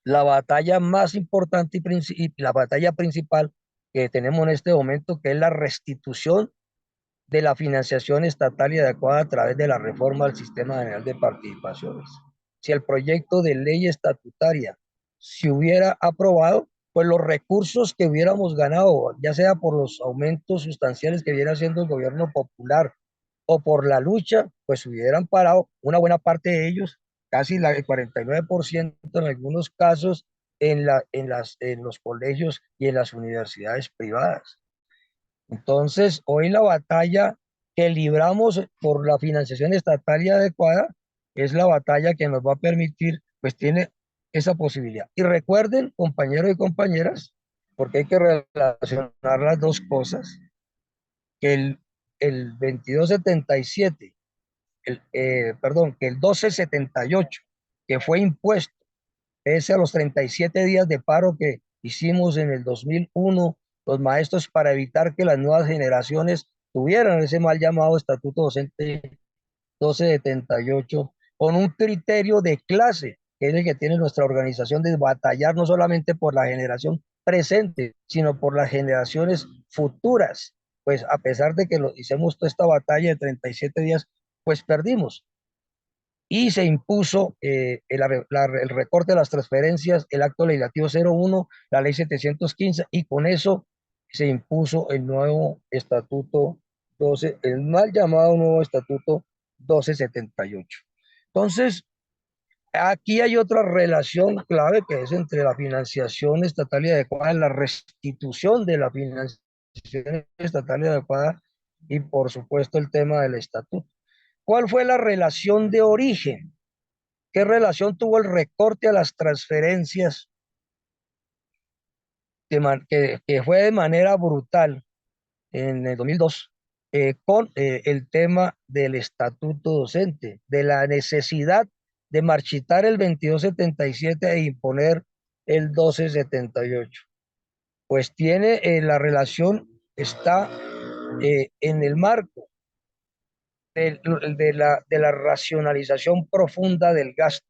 la batalla más importante y la batalla principal que tenemos en este momento, que es la restitución de la financiación estatal y adecuada a través de la reforma al sistema general de participaciones. Si el proyecto de ley estatutaria se hubiera aprobado, pues los recursos que hubiéramos ganado, ya sea por los aumentos sustanciales que viera haciendo el gobierno popular o por la lucha, pues hubieran parado una buena parte de ellos, casi el 49% en algunos casos, en los colegios y en las universidades privadas. Entonces, hoy la batalla que libramos por la financiación estatal y adecuada es la batalla que nos va a permitir, pues tiene esa posibilidad. Y recuerden, compañeros y compañeras, porque hay que relacionar las dos cosas, que el 2277, que el 1278, que fue impuesto, pese a los 37 días de paro que hicimos en el 2001, los maestros, para evitar que las nuevas generaciones tuvieran ese mal llamado Estatuto Docente 1278, con un criterio de clase, que es el que tiene nuestra organización, de batallar no solamente por la generación presente, sino por las generaciones futuras. Pues a pesar de que hicimos toda esta batalla de 37 días, pues perdimos, y se impuso el recorte de las transferencias, el acto legislativo 01, la ley 715, y con eso se impuso el nuevo estatuto 12, el mal llamado nuevo estatuto 1278. Entonces, aquí hay otra relación clave, que es entre la financiación estatal y adecuada, la restitución de la financiación estatal y adecuada, y por supuesto el tema del estatuto. ¿Cuál fue la relación de origen? ¿Qué relación tuvo el recorte a las transferencias que fue de manera brutal en el 2002 con el tema del estatuto docente, de la necesidad de marchitar el 2277 e imponer el 1278? Pues tiene la relación, está en el marco de la racionalización profunda del gasto.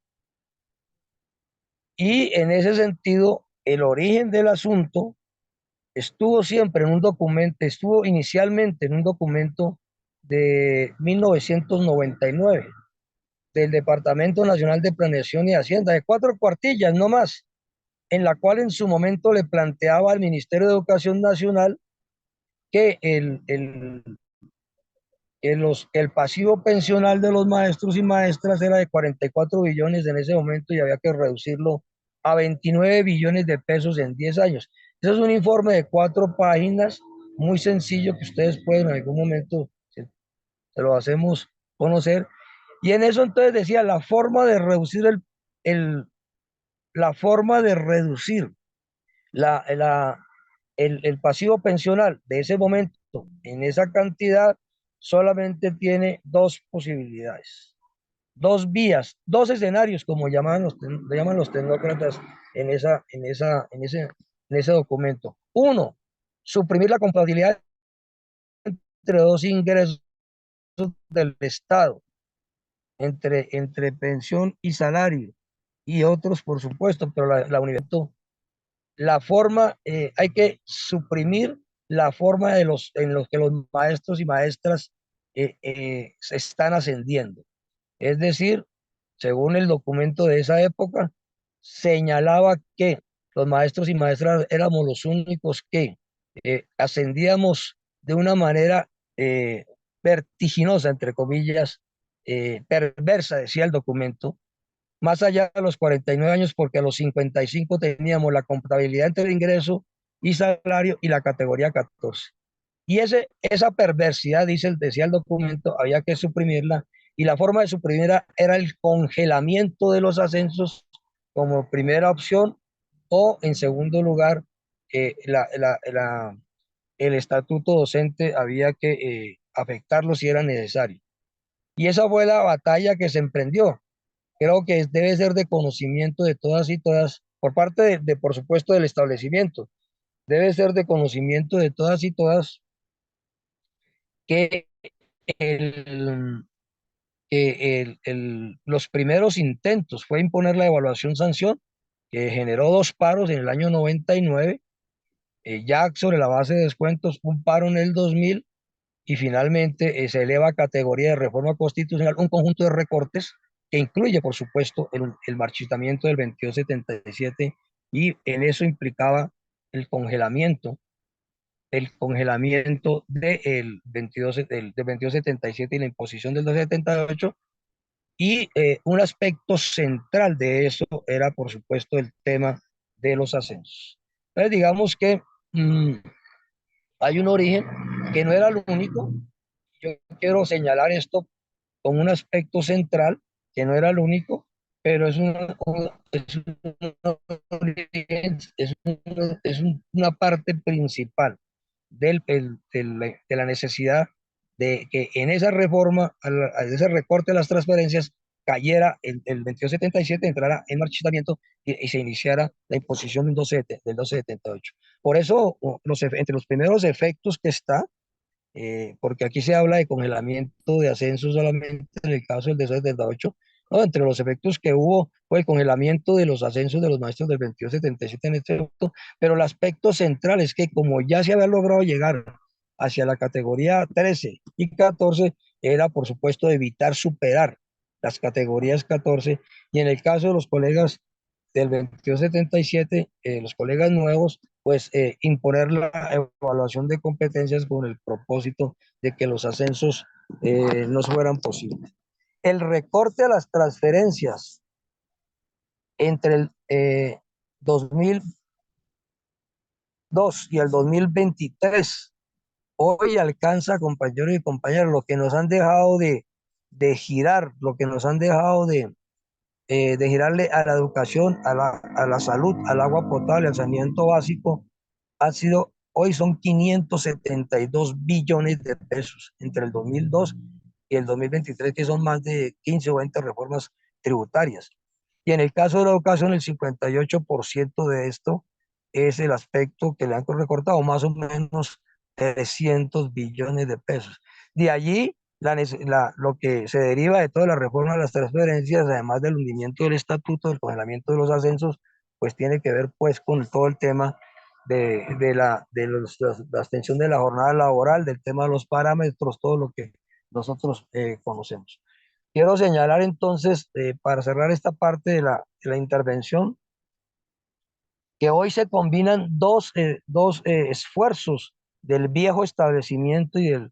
Y en ese sentido, el origen del asunto estuvo siempre en un documento, estuvo inicialmente en un documento de 1999 del Departamento Nacional de Planeación y Hacienda, de 4 cuartillas, no más, en la cual en su momento le planteaba al Ministerio de Educación Nacional que que el pasivo pensional de los maestros y maestras era de 44 billones en ese momento y había que reducirlo a 29 billones de pesos en 10 años. Ese es un informe de 4 páginas, muy sencillo, que ustedes pueden en algún momento, se lo hacemos conocer. Y en eso entonces decía la forma de reducir el, la forma de reducir la, la, el pasivo pensional de ese momento en esa cantidad solamente tiene dos posibilidades, dos vías, dos escenarios, como llaman los tecnócratas en ese documento. Uno, suprimir la compatibilidad entre dos ingresos del Estado, entre pensión y salario, y otros, por supuesto, pero la universidad, la forma, hay que suprimir la forma en los que los maestros y maestras se están ascendiendo. Es decir, según el documento de esa época, señalaba que los maestros y maestras éramos los únicos que ascendíamos de una manera vertiginosa, entre comillas, perversa, decía el documento, más allá de los 49 años, porque a los 55 teníamos la compatibilidad entre el ingreso y salario y la categoría 14. Y esa perversidad, decía el documento, había que suprimirla, y la forma de suprimirla era el congelamiento de los ascensos como primera opción, o en segundo lugar, el estatuto docente había que afectarlo si era necesario. Y esa fue la batalla que se emprendió. Creo que debe ser de conocimiento de todas y todas, por parte por supuesto, del establecimiento, debe ser de conocimiento de todas y todas que el, los primeros intentos fue imponer la evaluación-sanción, que generó 2 paros en el año 99, ya sobre la base de descuentos, un paro en el 2000, y finalmente se eleva a categoría de reforma constitucional un conjunto de recortes que incluye, por supuesto, el marchitamiento del 2277, y en eso implicaba el congelamiento, del 2277 y la imposición del 278. Y un aspecto central de eso era, por supuesto, el tema de los ascensos. Entonces, digamos que hay un origen que no era el único. Yo quiero señalar esto con un aspecto central, que no era el único, pero es una parte principal de la necesidad de que en esa reforma, a ese recorte de las transferencias, cayera el 2277, entrara en marchitamiento y se iniciara la imposición del 1278. Por eso, entre los primeros efectos que está, porque aquí se habla de congelamiento de ascensos solamente en el caso del 278, ¿no? Entre los efectos que hubo fue el congelamiento de los ascensos de los maestros del 2277 en este punto, pero el aspecto central es que como ya se había logrado llegar hacia la categoría 13 y 14, era por supuesto evitar superar las categorías 14, y en el caso de los colegas del 2277, los colegas nuevos, pues imponer la evaluación de competencias con el propósito de que los ascensos no fueran posibles. El recorte a las transferencias entre el 2002 y el 2023 hoy alcanza, compañeros y compañeras, lo que nos han dejado de girar, lo que nos han dejado de girarle a la educación, a la salud, al agua potable, al saneamiento básico, hoy son 572 billones de pesos entre el 2002 y el 2023, que son más de 15 o 20 reformas tributarias. Y en el caso de la educación, el 58% de esto es el aspecto que le han recortado, más o menos 300 billones de pesos. De allí, lo que se deriva de toda la reforma de las transferencias, además del hundimiento del estatuto, del congelamiento de los ascensos, pues tiene que ver pues con todo el tema la extensión de la jornada laboral, del tema de los parámetros, todo lo que nosotros conocemos. Quiero señalar entonces, para cerrar esta parte de la intervención, que hoy se combinan dos esfuerzos del viejo establecimiento y del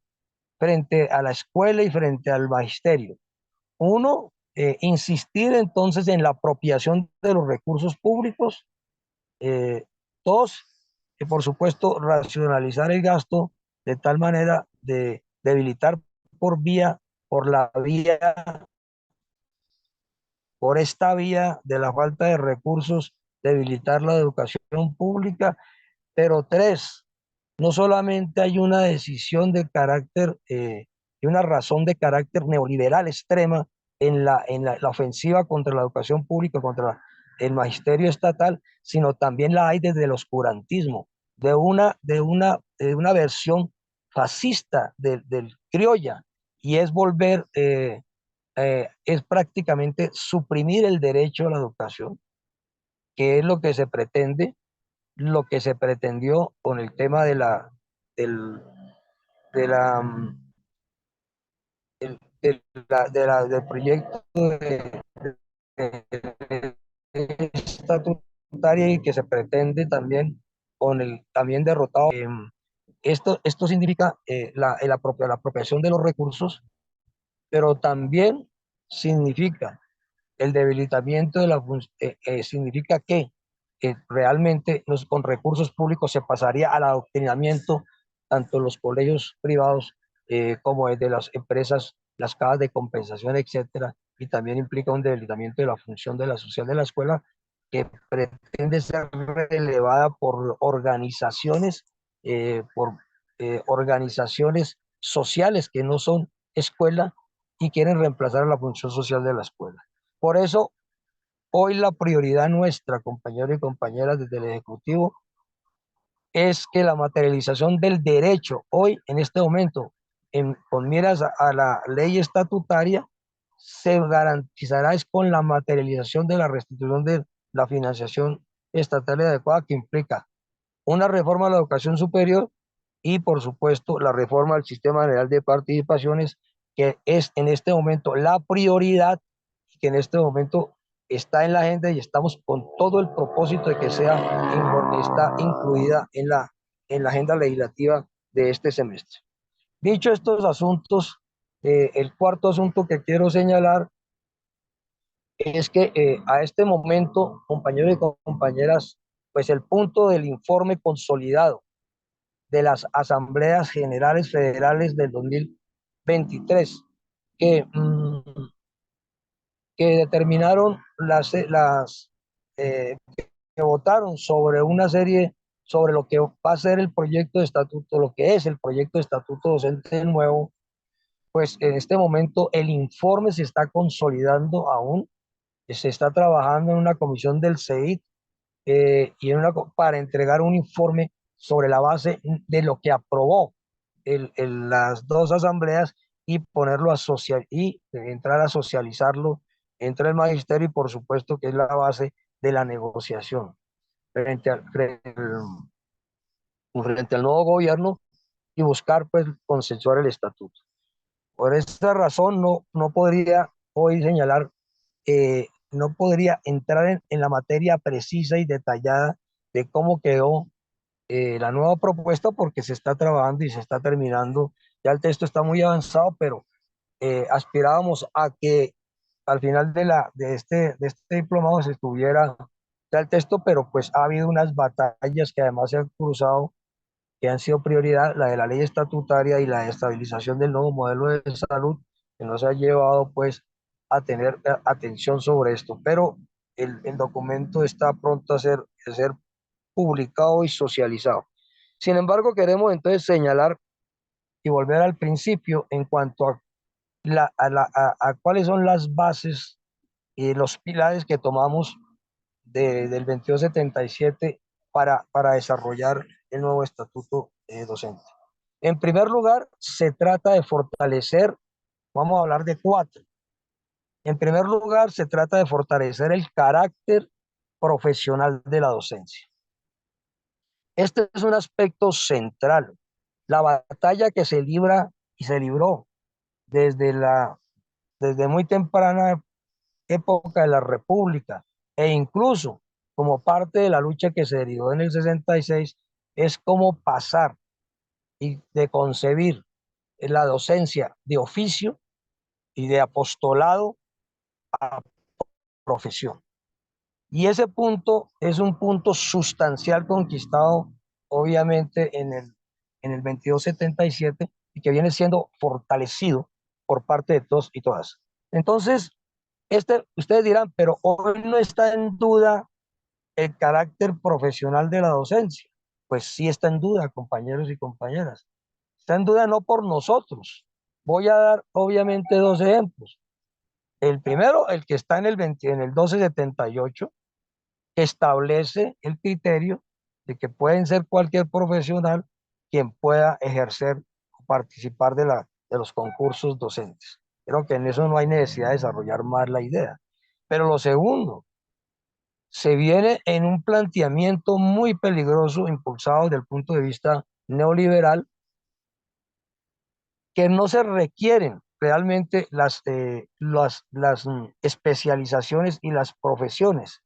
frente a la escuela y frente al magisterio. Uno, insistir entonces en la apropiación de los recursos públicos. Dos, por supuesto, racionalizar el gasto de tal manera de debilitar por la vía, por esta vía de la falta de recursos, debilitar la educación pública. Pero tres, no solamente hay una decisión de carácter y una razón de carácter neoliberal extrema la ofensiva contra la educación pública, contra el magisterio estatal, sino también la hay desde el oscurantismo, de una versión fascista del criolla, y es es prácticamente suprimir el derecho a la educación, que es lo que se pretende, lo que se pretendió con el tema del, de la, del proyecto estatutaria, y que se pretende también con el también derrotado. Esto significa la apropiación de los recursos, pero también significa el debilitamiento significa que realmente con recursos públicos se pasaría al adoctrinamiento tanto en los colegios privados como de las empresas, las cajas de compensación, etcétera, y también implica un debilitamiento de la función de la social de la escuela, que pretende ser relevada por organizaciones sociales que no son escuela y quieren reemplazar la función social de la escuela. Por eso, hoy la prioridad nuestra, compañeros y compañeras desde el Ejecutivo, es que la materialización del derecho, hoy, en este momento, con miras a la ley estatutaria, se garantizará es con la materialización de la restitución de la financiación estatal y adecuada, que implica una reforma a la educación superior y, por supuesto, la reforma del sistema general de participaciones, que es en este momento la prioridad, y que en este momento está en la agenda, y estamos con todo el propósito de que está incluida en la agenda legislativa de este semestre. Dicho estos asuntos, el cuarto asunto que quiero señalar es que a este momento, compañeros y compañeras, pues el punto del informe consolidado de las asambleas generales federales del 2023, que, que determinaron que votaron sobre una serie, sobre lo que va a ser el proyecto de estatuto, lo que es el proyecto de estatuto docente nuevo. Pues en este momento el informe se está consolidando aún, se está trabajando en una comisión del CEIT para entregar un informe sobre la base de lo que aprobó las dos asambleas, y ponerlo y entrar a socializarlo entre el magisterio, y por supuesto que es la base de la negociación frente al nuevo gobierno, y buscar pues consensuar el estatuto. Por esta razón no podría hoy señalar, no podría entrar en la materia precisa y detallada de cómo quedó la nueva propuesta, porque se está trabajando y se está terminando. Ya el texto está muy avanzado, pero aspirábamos a que al final de este diplomado se estuviera ya el texto, pero pues ha habido unas batallas que además se han cruzado, que han sido prioridad, la de la ley estatutaria y la de estabilización del nuevo modelo de salud, que nos ha llevado pues a tener atención sobre esto. Pero el documento está pronto a ser publicado y socializado. Sin embargo, queremos entonces señalar y volver al principio en cuanto a cuáles son las bases y los pilares que tomamos del 2277 para desarrollar el nuevo estatuto docente. En primer lugar, se trata de fortalecer, vamos a hablar de cuatro. En primer lugar, se trata de fortalecer el carácter profesional de la docencia. Este es un aspecto central. La batalla que se libra y se libró desde muy temprana época de la República, e incluso como parte de la lucha que se derivó en el 66, es cómo pasar y de concebir la docencia de oficio y de apostolado a profesión. Y ese punto es un punto sustancial conquistado, obviamente, en el 2277 y que viene siendo fortalecido por parte de todos y todas. Entonces, ustedes dirán, pero hoy no está en duda el carácter profesional de la docencia. Pues sí está en duda, compañeros y compañeras. Está en duda no por nosotros. Voy a dar, obviamente, dos ejemplos. El primero, el que está en en el 1278, establece el criterio de que pueden ser cualquier profesional quien pueda ejercer o participar de los concursos docentes. Creo que en eso no hay necesidad de desarrollar más la idea. Pero lo segundo, se viene en un planteamiento muy peligroso, impulsado desde el punto de vista neoliberal, que no se requieren realmente las especializaciones y las profesiones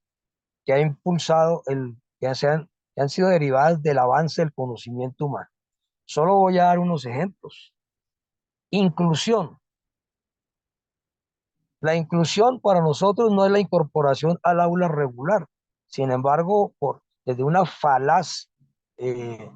que ha impulsado que han sido derivadas del avance del conocimiento humano. Solo voy a dar unos ejemplos. Inclusión. La inclusión para nosotros no es la incorporación al aula regular. Sin embargo, desde una falaz eh,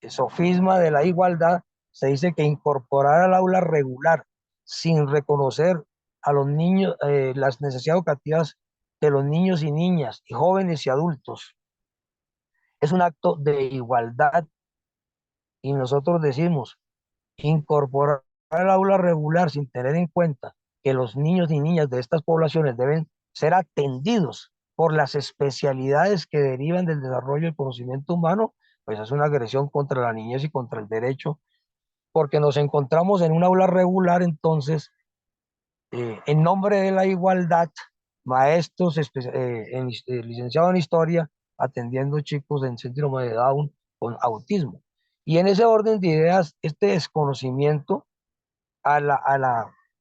sofisma de la igualdad, se dice que incorporar al aula regular sin reconocer a los niños, las necesidades educativas de los niños y niñas, y jóvenes y adultos, es un acto de igualdad. Y nosotros decimos, incorporar al aula regular sin tener en cuenta que los niños y niñas de estas poblaciones deben ser atendidos por las especialidades que derivan del desarrollo del conocimiento humano, pues es una agresión contra la niñez y contra el derecho, porque nos encontramos en un aula regular. Entonces, en nombre de la igualdad, maestros licenciados en historia atendiendo chicos en síndrome de Down con autismo. Y en ese orden de ideas, este desconocimiento a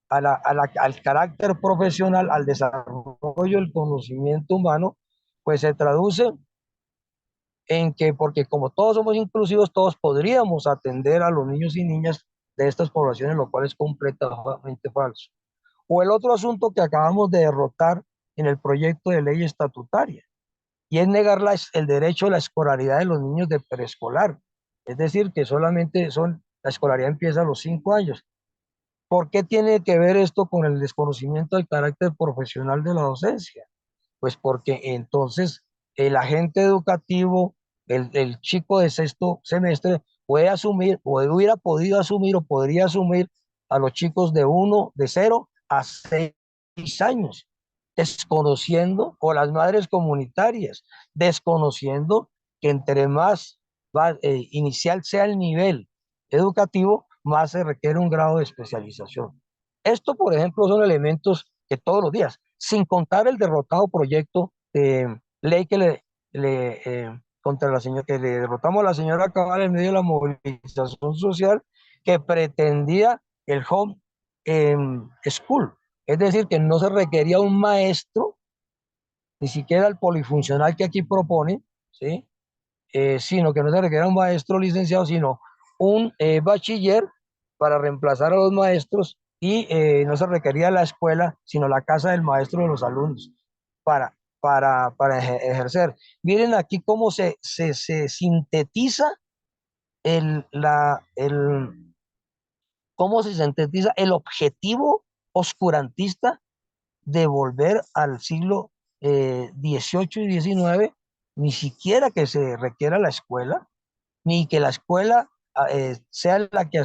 al carácter profesional, al desarrollo del conocimiento humano, pues se traduce en que, porque como todos somos inclusivos, todos podríamos atender a los niños y niñas de estas poblaciones, lo cual es completamente falso. O el otro asunto que acabamos de derrotar en el proyecto de ley estatutaria, y es negar el derecho a la escolaridad de los niños de preescolar. Es decir, que solamente la escolaridad empieza a los 5 años. ¿Por qué tiene que ver esto con el desconocimiento del carácter profesional de la docencia? Pues porque entonces el agente educativo, el chico de sexto semestre, puede asumir, o hubiera podido asumir, o podría asumir a los chicos de 0 a 6 años, desconociendo, o las madres comunitarias, desconociendo que entre más inicial sea el nivel educativo, más se requiere un grado de especialización. Esto, por ejemplo, son elementos que todos los días, sin contar el derrotado proyecto de ley contra la señora, que le derrotamos a la señora Cabal en medio de la movilización social, que pretendía el home school, es decir, que no se requería un maestro, ni siquiera el polifuncional que aquí propone, ¿sí? Sino que no se requiera un maestro licenciado, sino un bachiller para reemplazar a los maestros, y no se requería la escuela, sino la casa del maestro de los alumnos para ejercer. Miren aquí cómo se sintetiza el, la, el, cómo se sintetiza el objetivo oscurantista de volver al siglo XVIII y XIX, ni siquiera que se requiera la escuela, ni que la escuela sea la que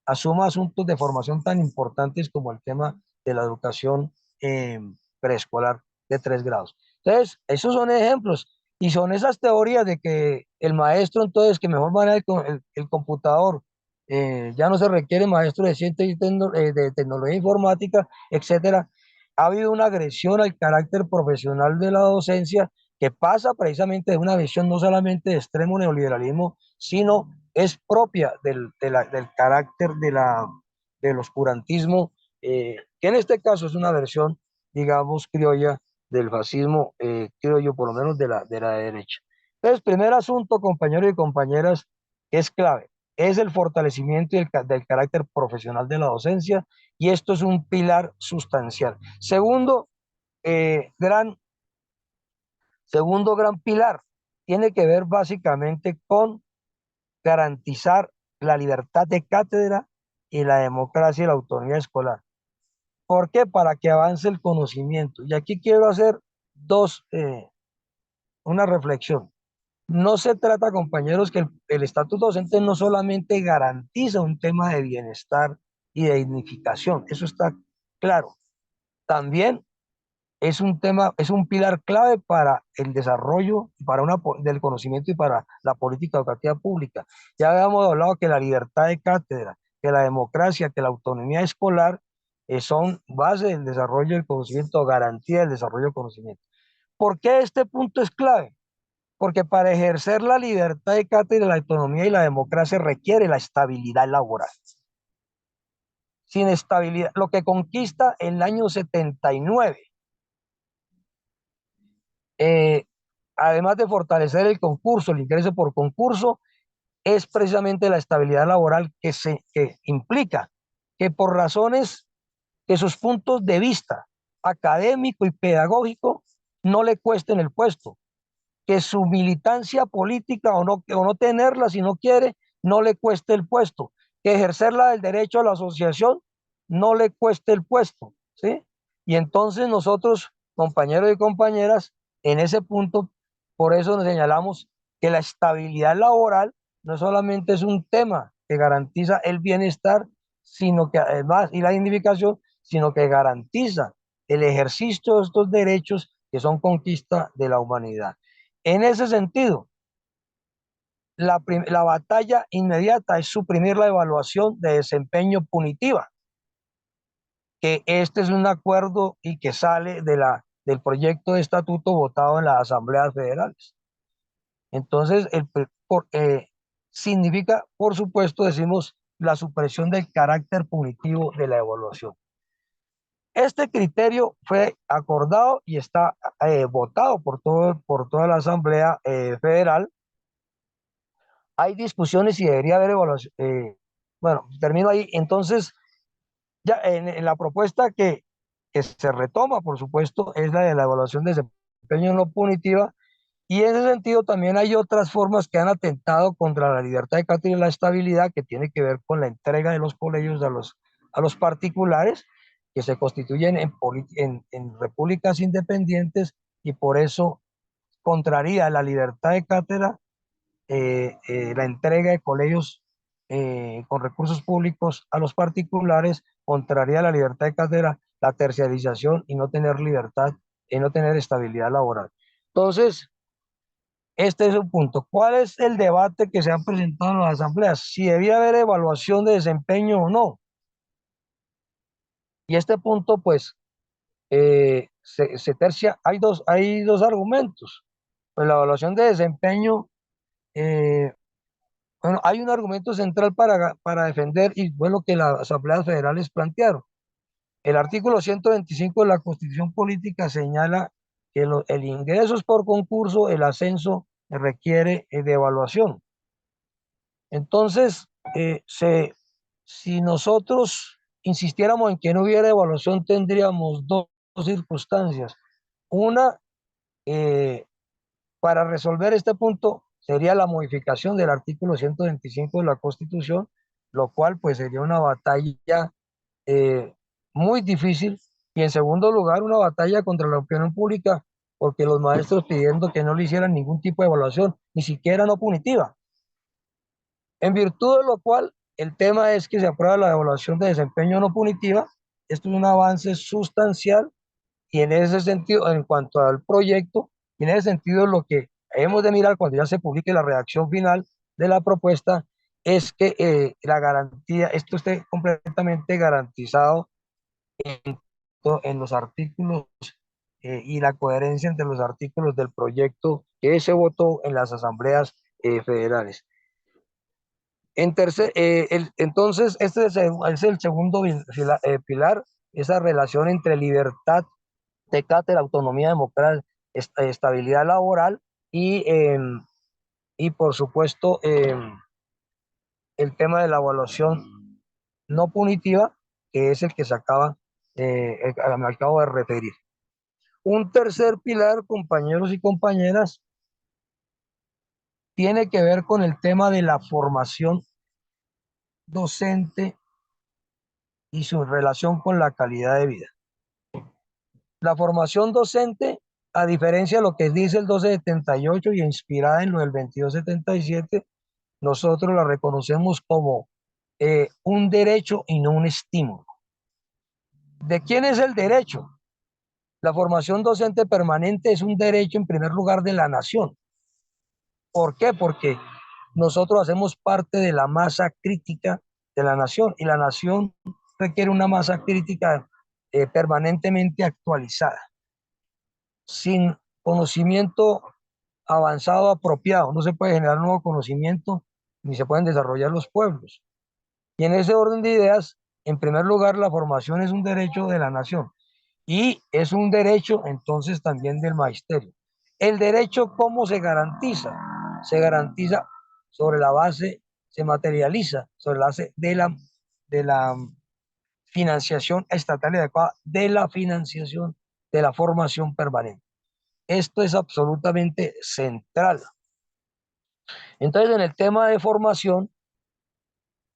asuma asuntos de formación tan importantes como el tema de la educación eh, preescolar de 3 grados. Entonces, esos son ejemplos, y son esas teorías de que el maestro, entonces, que mejor maneja el computador, ya no se requiere maestro de ciencia y de tecnología informática, etcétera. Ha habido una agresión al carácter profesional de la docencia, que pasa precisamente de una visión no solamente de extremo neoliberalismo, sino es propia del carácter del oscurantismo, que en este caso es una versión, digamos, criolla del fascismo, criollo, por lo menos de la derecha. Entonces, primer asunto, compañeros y compañeras, que es clave, es el fortalecimiento del carácter profesional de la docencia, y esto es un pilar sustancial. Gran Segundo gran pilar tiene que ver básicamente con garantizar la libertad de cátedra y la democracia y la autonomía escolar. ¿Por qué? Para que avance el conocimiento. Y aquí quiero hacer una reflexión. No se trata, compañeros, que el estatuto docente no solamente garantiza un tema de bienestar y de dignificación, eso está claro. También es un pilar clave para el desarrollo del conocimiento y para la política educativa pública. Ya habíamos hablado que la libertad de cátedra, que la democracia, que la autonomía escolar son base del desarrollo del conocimiento, garantía del desarrollo del conocimiento. ¿Por qué este punto es clave? Porque para ejercer la libertad de cátedra, la autonomía y la democracia requiere la estabilidad laboral. Sin estabilidad, lo que conquista en el año 79, además de fortalecer el concurso, el ingreso por concurso, es precisamente la estabilidad laboral que implica que por razones que sus puntos de vista académico y pedagógico no le cuesten el puesto, que su militancia política o no tenerla si no quiere, no le cueste el puesto, que ejercerla del derecho a la asociación no le cueste el puesto, ¿sí? Y entonces nosotros, compañeros y compañeras, en ese punto, por eso nos señalamos que la estabilidad laboral no solamente es un tema que garantiza el bienestar, sino que además, y la dignificación, sino que garantiza el ejercicio de estos derechos que son conquista de la humanidad. En ese sentido, la batalla inmediata es suprimir la evaluación de desempeño punitiva, que este es un acuerdo y que sale del proyecto de estatuto votado en las asambleas federales. Entonces, significa, por supuesto, decimos, la supresión del carácter punitivo de la evaluación. Este criterio fue acordado y está votado por toda la Asamblea Federal. Hay discusiones si debería haber evaluación. Bueno, termino ahí. Entonces, ya en la propuesta que se retoma, por supuesto, es la de la evaluación de desempeño no punitiva. Y en ese sentido también hay otras formas que han atentado contra la libertad de cátedra y la estabilidad, que tiene que ver con la entrega de los colegios a los particulares que se constituyen en repúblicas independientes, y por eso contraría la libertad de cátedra, la entrega de colegios con recursos públicos a los particulares, contraría la libertad de cátedra, la terciarización y no tener libertad, y no tener estabilidad laboral. Entonces, este es un punto. ¿Cuál es el debate que se ha presentado en las asambleas? Si debía haber evaluación de desempeño o no. Y este punto, pues, se tercia. Hay dos argumentos. Pues la evaluación de desempeño, bueno, hay un argumento central para defender, y fue lo que las asambleas federales plantearon. El artículo 125 de la Constitución Política señala que el ingreso es por concurso, el ascenso requiere de evaluación. Entonces, si nosotros insistiéramos en que no hubiera evaluación, tendríamos dos circunstancias. Una, eh, para resolver este punto, sería la modificación del artículo 125 de la Constitución, lo cual pues sería una batalla eh, muy difícil. Y en segundo lugar, una batalla contra la opinión pública, porque los maestros pidiendo que no le hicieran ningún tipo de evaluación, ni siquiera no punitiva. En virtud de lo cual, el tema es que se aprueba la evaluación de desempeño no punitiva. Esto es un avance sustancial, y en ese sentido, en cuanto al proyecto, y en ese sentido, lo que hemos de mirar cuando ya se publique la redacción final de la propuesta es que la garantía, esto esté completamente garantizado en los artículos, y la coherencia entre los artículos del proyecto que se votó en las asambleas federales. Entonces, este es el segundo pilar, esa relación entre libertad de cátedra, autonomía, democracia, estabilidad laboral y por supuesto, el tema de la evaluación no punitiva, que es el que se me acabo de referir. Un tercer pilar, compañeros y compañeras, tiene que ver con el tema de la formación docente y su relación con la calidad de vida. La formación docente, a diferencia de lo que dice el 1278 y inspirada en lo del 2277, nosotros la reconocemos como un derecho y no un estímulo. ¿De quién es el derecho? La formación docente permanente es un derecho en primer lugar de la nación. ¿Por qué? Porque nosotros hacemos parte de la masa crítica de la nación y la nación requiere una masa crítica permanentemente actualizada. Sin conocimiento avanzado apropiado no se puede generar nuevo conocimiento ni se pueden desarrollar los pueblos. Y en ese orden de ideas, en primer lugar, la formación es un derecho de la nación y es un derecho entonces también del magisterio. El derecho, ¿cómo se garantiza? Se garantiza sobre la base, se materializa sobre la base de la financiación estatal y adecuada, de la financiación de la formación permanente. Esto es absolutamente central. Entonces, en el tema de formación,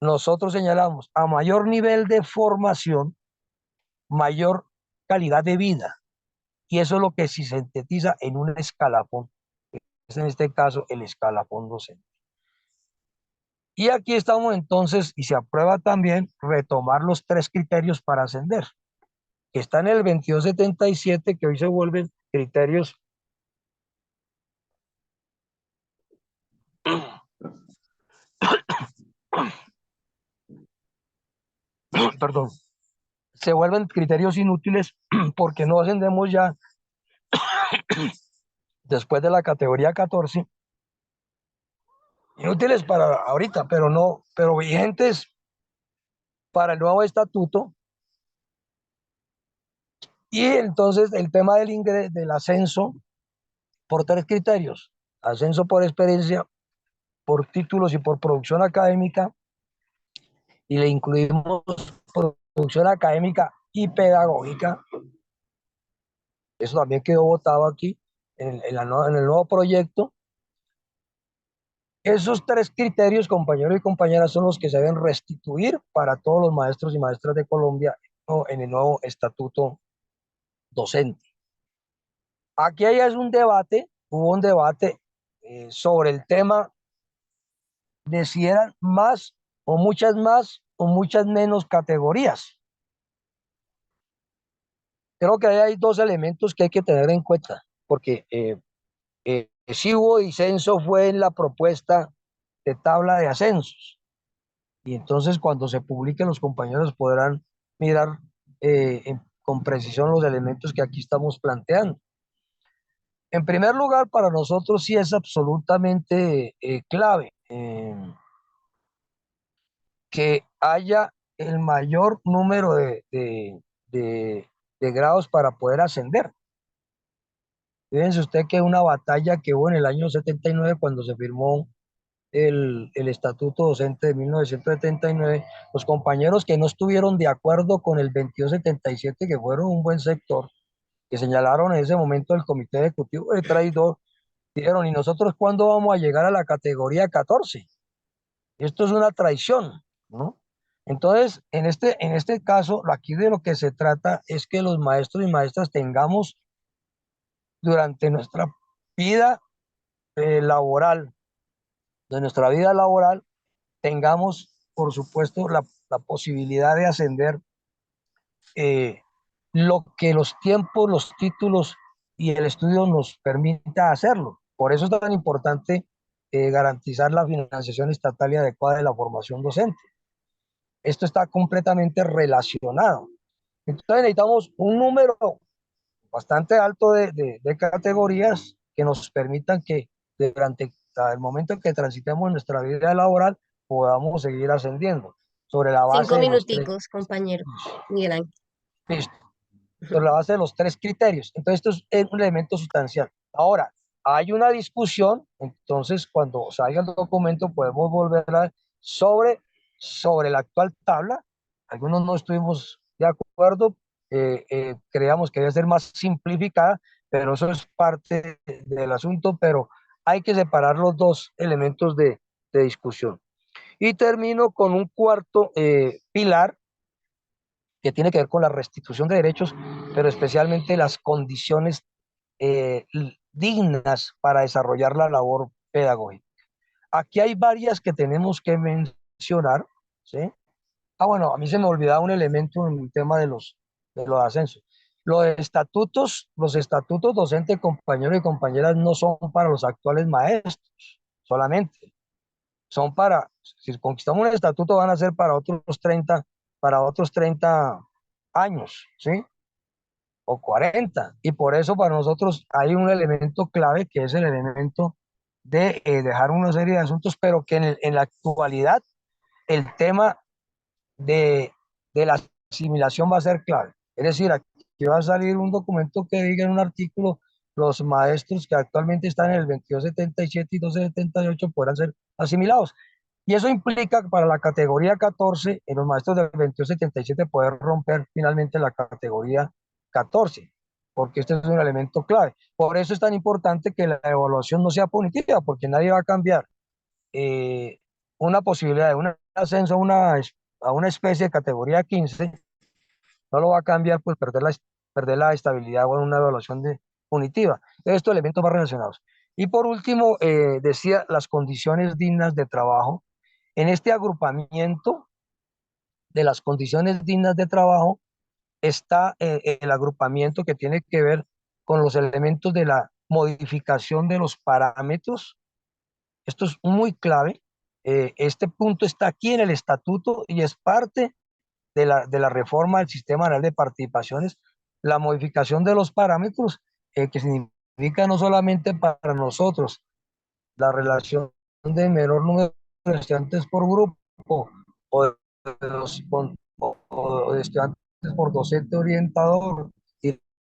nosotros señalamos a mayor nivel de formación, mayor calidad de vida. Y eso es lo que se sintetiza en un escalafón, es en este caso el escalafón docente. Y aquí estamos entonces, y se aprueba también retomar los 3 criterios para ascender, que están en el 2277, que hoy se vuelven criterios perdón, se vuelven criterios inútiles porque no ascendemos ya después de la categoría 14, inútiles para ahorita, pero vigentes para el nuevo estatuto. Y entonces el tema del ascenso por 3 criterios: ascenso por experiencia, por títulos y por producción académica, y le incluimos producción académica y pedagógica. Eso también quedó votado aquí en el nuevo proyecto. Esos 3 criterios, compañeros y compañeras, son los que se deben restituir para todos los maestros y maestras de Colombia en el nuevo estatuto docente. Aquí hay un debate, hubo un debate sobre el tema de si eran más o muchas menos categorías. Creo que ahí hay 2 elementos que hay que tener en cuenta, porque sí hubo disenso fue en la propuesta de tabla de ascensos. Y entonces cuando se publiquen los compañeros podrán mirar con precisión los elementos que aquí estamos planteando. En primer lugar, para nosotros sí es absolutamente clave que haya el mayor número de grados para poder ascender. Fíjense usted que una batalla que hubo en el año 79 cuando se firmó el Estatuto Docente de 1979, los compañeros que no estuvieron de acuerdo con el 2277, que fueron un buen sector, que señalaron en ese momento el Comité Ejecutivo de Traidor, dijeron: ¿y nosotros cuándo vamos a llegar a la categoría 14? Esto es una traición, ¿no? Entonces, en este caso, aquí de lo que se trata es que los maestros y maestras tengamos durante nuestra vida laboral, de nuestra vida laboral, tengamos, por supuesto, la posibilidad de ascender lo que los tiempos, los títulos y el estudio nos permita hacerlo. Por eso es tan importante garantizar la financiación estatal y adecuada de la formación docente. Esto está completamente relacionado. Entonces necesitamos un número bastante alto de categorías que nos permitan que durante el momento en que transitemos nuestra vida laboral podamos seguir ascendiendo sobre la base 5 de los 3. minuticos, compañero Miguel Ángel. Listo. Sobre la base de los 3 criterios. Entonces, esto es un elemento sustancial. Ahora, hay una discusión, entonces cuando salga el documento podemos volver a sobre la actual tabla. Algunos no estuvimos de acuerdo, creíamos que debe ser más simplificada, pero eso es parte del asunto, pero hay que separar los dos elementos de discusión. Y termino con un cuarto pilar que tiene que ver con la restitución de derechos, pero especialmente las condiciones dignas para desarrollar la labor pedagógica. Aquí hay varias que tenemos que mencionar, ¿sí? Ah, bueno, a mí se me olvidaba un elemento en el tema de los ascensos. Los estatutos docentes, compañeros y compañeras, no son para los actuales maestros solamente, son para, si conquistamos un estatuto, van a ser para otros 30 años, ¿sí? O 40. Y por eso para nosotros hay un elemento clave que es el elemento de dejar una serie de asuntos, pero que en la actualidad el tema de la asimilación va a ser clave. Es decir, aquí va a salir un documento que diga en un artículo, los maestros que actualmente están en el 2277 y 1278 podrán ser asimilados. Y eso implica para la categoría 14, en los maestros del 2277 poder romper finalmente la categoría 14, porque este es un elemento clave. Por eso es tan importante que la evaluación no sea punitiva, porque nadie va a cambiar eh, una posibilidad de un ascenso a una especie de categoría 15, no lo va a cambiar, pues perder la estabilidad o una evaluación punitiva. Estos elementos más relacionados. Y por último, decía las condiciones dignas de trabajo. En este agrupamiento de las condiciones dignas de trabajo está el agrupamiento que tiene que ver con los elementos de la modificación de los parámetros. Esto es muy clave. Este punto está aquí en el estatuto y es parte de la reforma del Sistema Nacional de Participaciones, la modificación de los parámetros, que significa no solamente para nosotros la relación de menor número de estudiantes por grupo o o de estudiantes por docente orientador,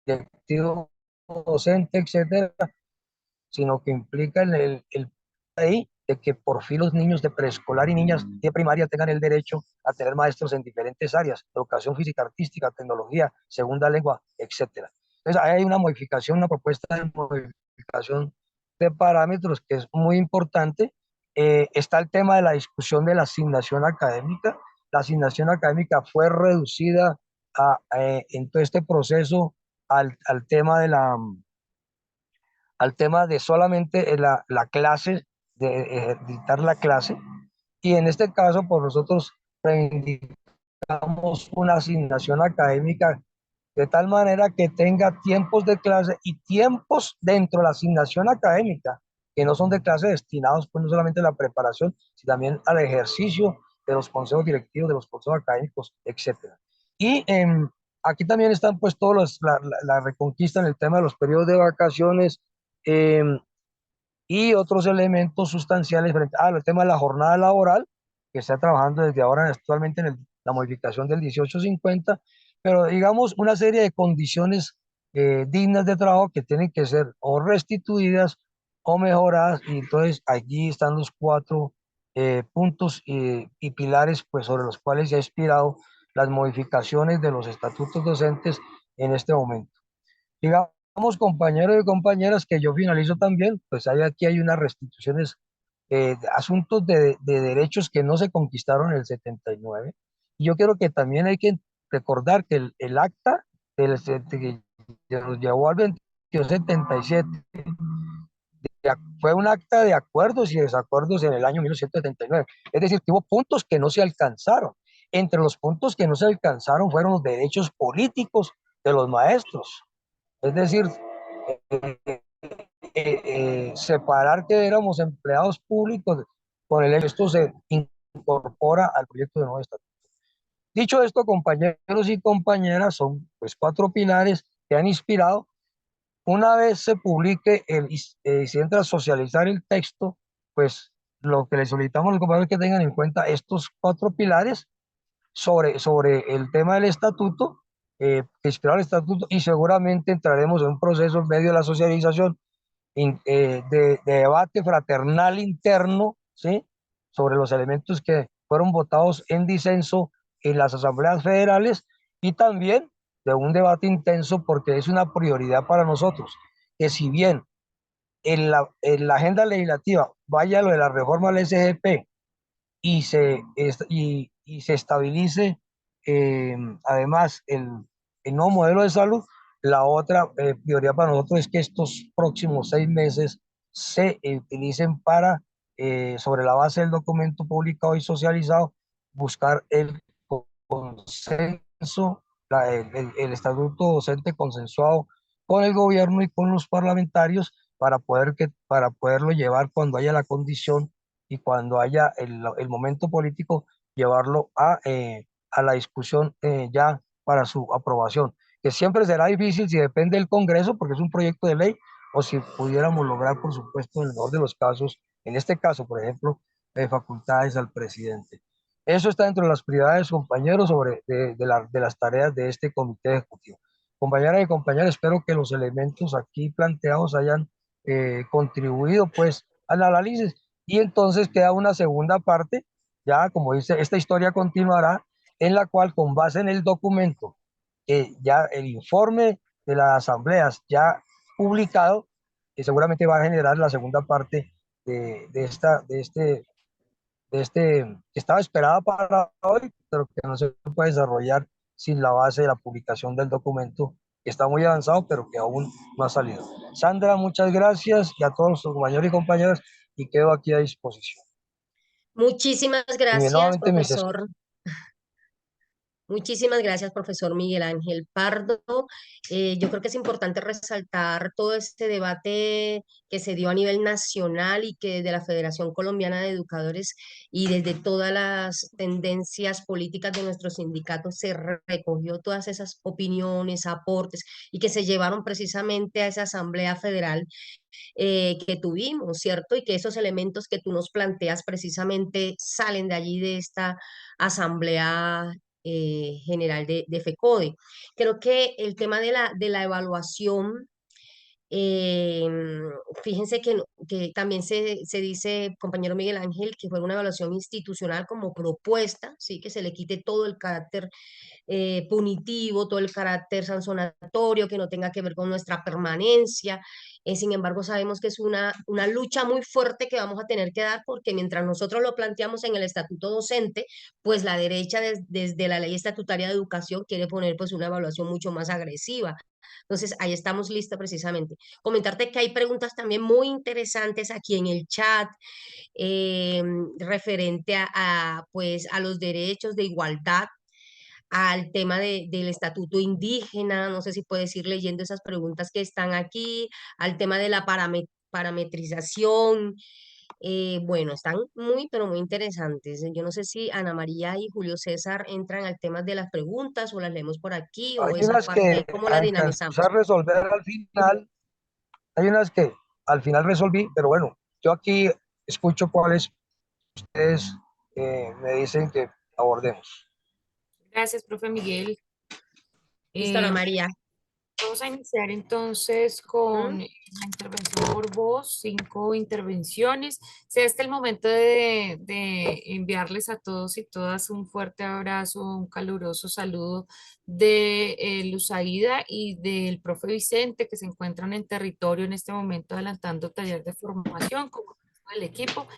directivo docente, etcétera, sino que implica ahí de que por fin los niños de preescolar y niñas de primaria tengan el derecho a tener maestros en diferentes áreas, educación física, artística, tecnología, segunda lengua, etcétera. Entonces, ahí hay una modificación, una propuesta de modificación de parámetros que es muy importante. Está el tema de la discusión de la asignación académica. La asignación académica fue reducida en todo este proceso al tema de solamente la clase, de dictar la clase, y en este caso, por nosotros reivindicamos una asignación académica de tal manera que tenga tiempos de clase y tiempos dentro de la asignación académica, que no son de clase destinados pues no solamente a la preparación, sino también al ejercicio de los consejos directivos, de los consejos académicos, etcétera. Y aquí también están pues todos la reconquista en el tema de los periodos de vacaciones, em, y otros elementos sustanciales frente al tema de la jornada laboral, que está trabajando desde ahora actualmente en la modificación del 1850, pero digamos una serie de condiciones dignas de trabajo que tienen que ser o restituidas o mejoradas, y entonces allí están los cuatro puntos y pilares pues sobre los cuales se ha inspirado las modificaciones de los estatutos docentes en este momento. Digamos, compañeros y compañeras, que yo finalizo también, pues aquí hay unas restituciones, asuntos de derechos que no se conquistaron en el 79. Y yo creo que también hay que recordar que el acta que nos llevó al 2277 fue un acta de acuerdos y desacuerdos en el año 1979. Es decir, que hubo puntos que no se alcanzaron. Entre los puntos que no se alcanzaron fueron los derechos políticos de los maestros. Es decir, separar que éramos empleados públicos con esto se incorpora al proyecto de nuevo estatuto. Dicho esto, compañeros y compañeras, son pues cuatro pilares que han inspirado. Una vez se publique se entra a socializar el texto, pues lo que les solicitamos a los compañeros es que tengan en cuenta estos cuatro pilares sobre el tema del estatuto, que inspiró el estatuto, y seguramente entraremos en un proceso en medio de la socialización de debate fraternal interno, ¿sí? sobre los elementos que fueron votados en disenso en las asambleas federales y también de un debate intenso porque es una prioridad para nosotros, que si bien en la agenda legislativa vaya lo de la reforma al SGP y se estabilice además el nuevo modelo de salud, la otra prioridad para nosotros es que estos próximos 6 meses se utilicen para, sobre la base del documento publicado y socializado, buscar el consenso, el estatuto docente consensuado con el gobierno y con los parlamentarios para poderlo llevar cuando haya la condición y cuando haya el momento político, llevarlo a la discusión ya para su aprobación, que siempre será difícil si depende del Congreso, porque es un proyecto de ley, o si pudiéramos lograr, por supuesto, en el mejor de los casos, en este caso, por ejemplo, facultades al presidente. Eso está dentro de las prioridades, compañeros, de las tareas de este comité ejecutivo. Compañeras y compañeros, espero que los elementos aquí planteados hayan contribuido pues al análisis y entonces queda una segunda parte, ya como dice, esta historia continuará en la cual con base en el documento, ya el informe de las asambleas ya publicado, que seguramente va a generar la segunda parte que estaba esperada para hoy, pero que no se puede desarrollar sin la base de la publicación del documento, que está muy avanzado, pero que aún no ha salido. Sandra, muchas gracias y a todos los compañeros y compañeras, y quedo aquí a disposición. Muchísimas Y gracias, nuevamente profesor. Muchísimas gracias, profesor Miguel Ángel Pardo. Yo creo que es importante resaltar todo este debate que se dio a nivel nacional y que desde la Federación Colombiana de Educadores y desde todas las tendencias políticas de nuestros sindicatos se recogió todas esas opiniones, aportes y que se llevaron precisamente a esa Asamblea Federal que tuvimos, ¿cierto? Y que esos elementos que tú nos planteas precisamente salen de allí de esta Asamblea General de FECODE. Creo que el tema de la evaluación, eh, fíjense que también se dice, compañero Miguel Ángel, que fue una evaluación institucional como propuesta, ¿sí? Que se le quite todo el carácter punitivo, todo el carácter sancionatorio, que no tenga que ver con nuestra permanencia. Sin embargo, sabemos que es una lucha muy fuerte que vamos a tener que dar porque mientras nosotros lo planteamos en el estatuto docente, pues la derecha desde la ley estatutaria de educación quiere poner pues una evaluación mucho más agresiva. Entonces, ahí estamos listos precisamente. Comentarte que hay preguntas también muy interesantes aquí en el chat eh, referente pues, a los derechos de igualdad al tema del estatuto indígena, no sé si puedes ir leyendo esas preguntas que están aquí, al tema de la parametrización, bueno, están muy, pero muy interesantes. Yo no sé si Ana María y Julio César entran al tema de las preguntas o las leemos por aquí Hay o esa unas que parte, ¿cómo la alcancé a dinamizamos? resolver al final, hay unas que al final resolví, pero bueno, yo aquí escucho cuáles ustedes me dicen que abordemos. Gracias, profe Miguel. Listo, Ana Eh, María. Vamos a iniciar entonces con ¿Mm? la intervención por voz, 5 intervenciones. Sea este el momento de enviarles a todos y todas un fuerte abrazo, un caluroso saludo de Luzaida y del profe Vicente, que se encuentran en territorio en este momento adelantando taller de formación como el equipo.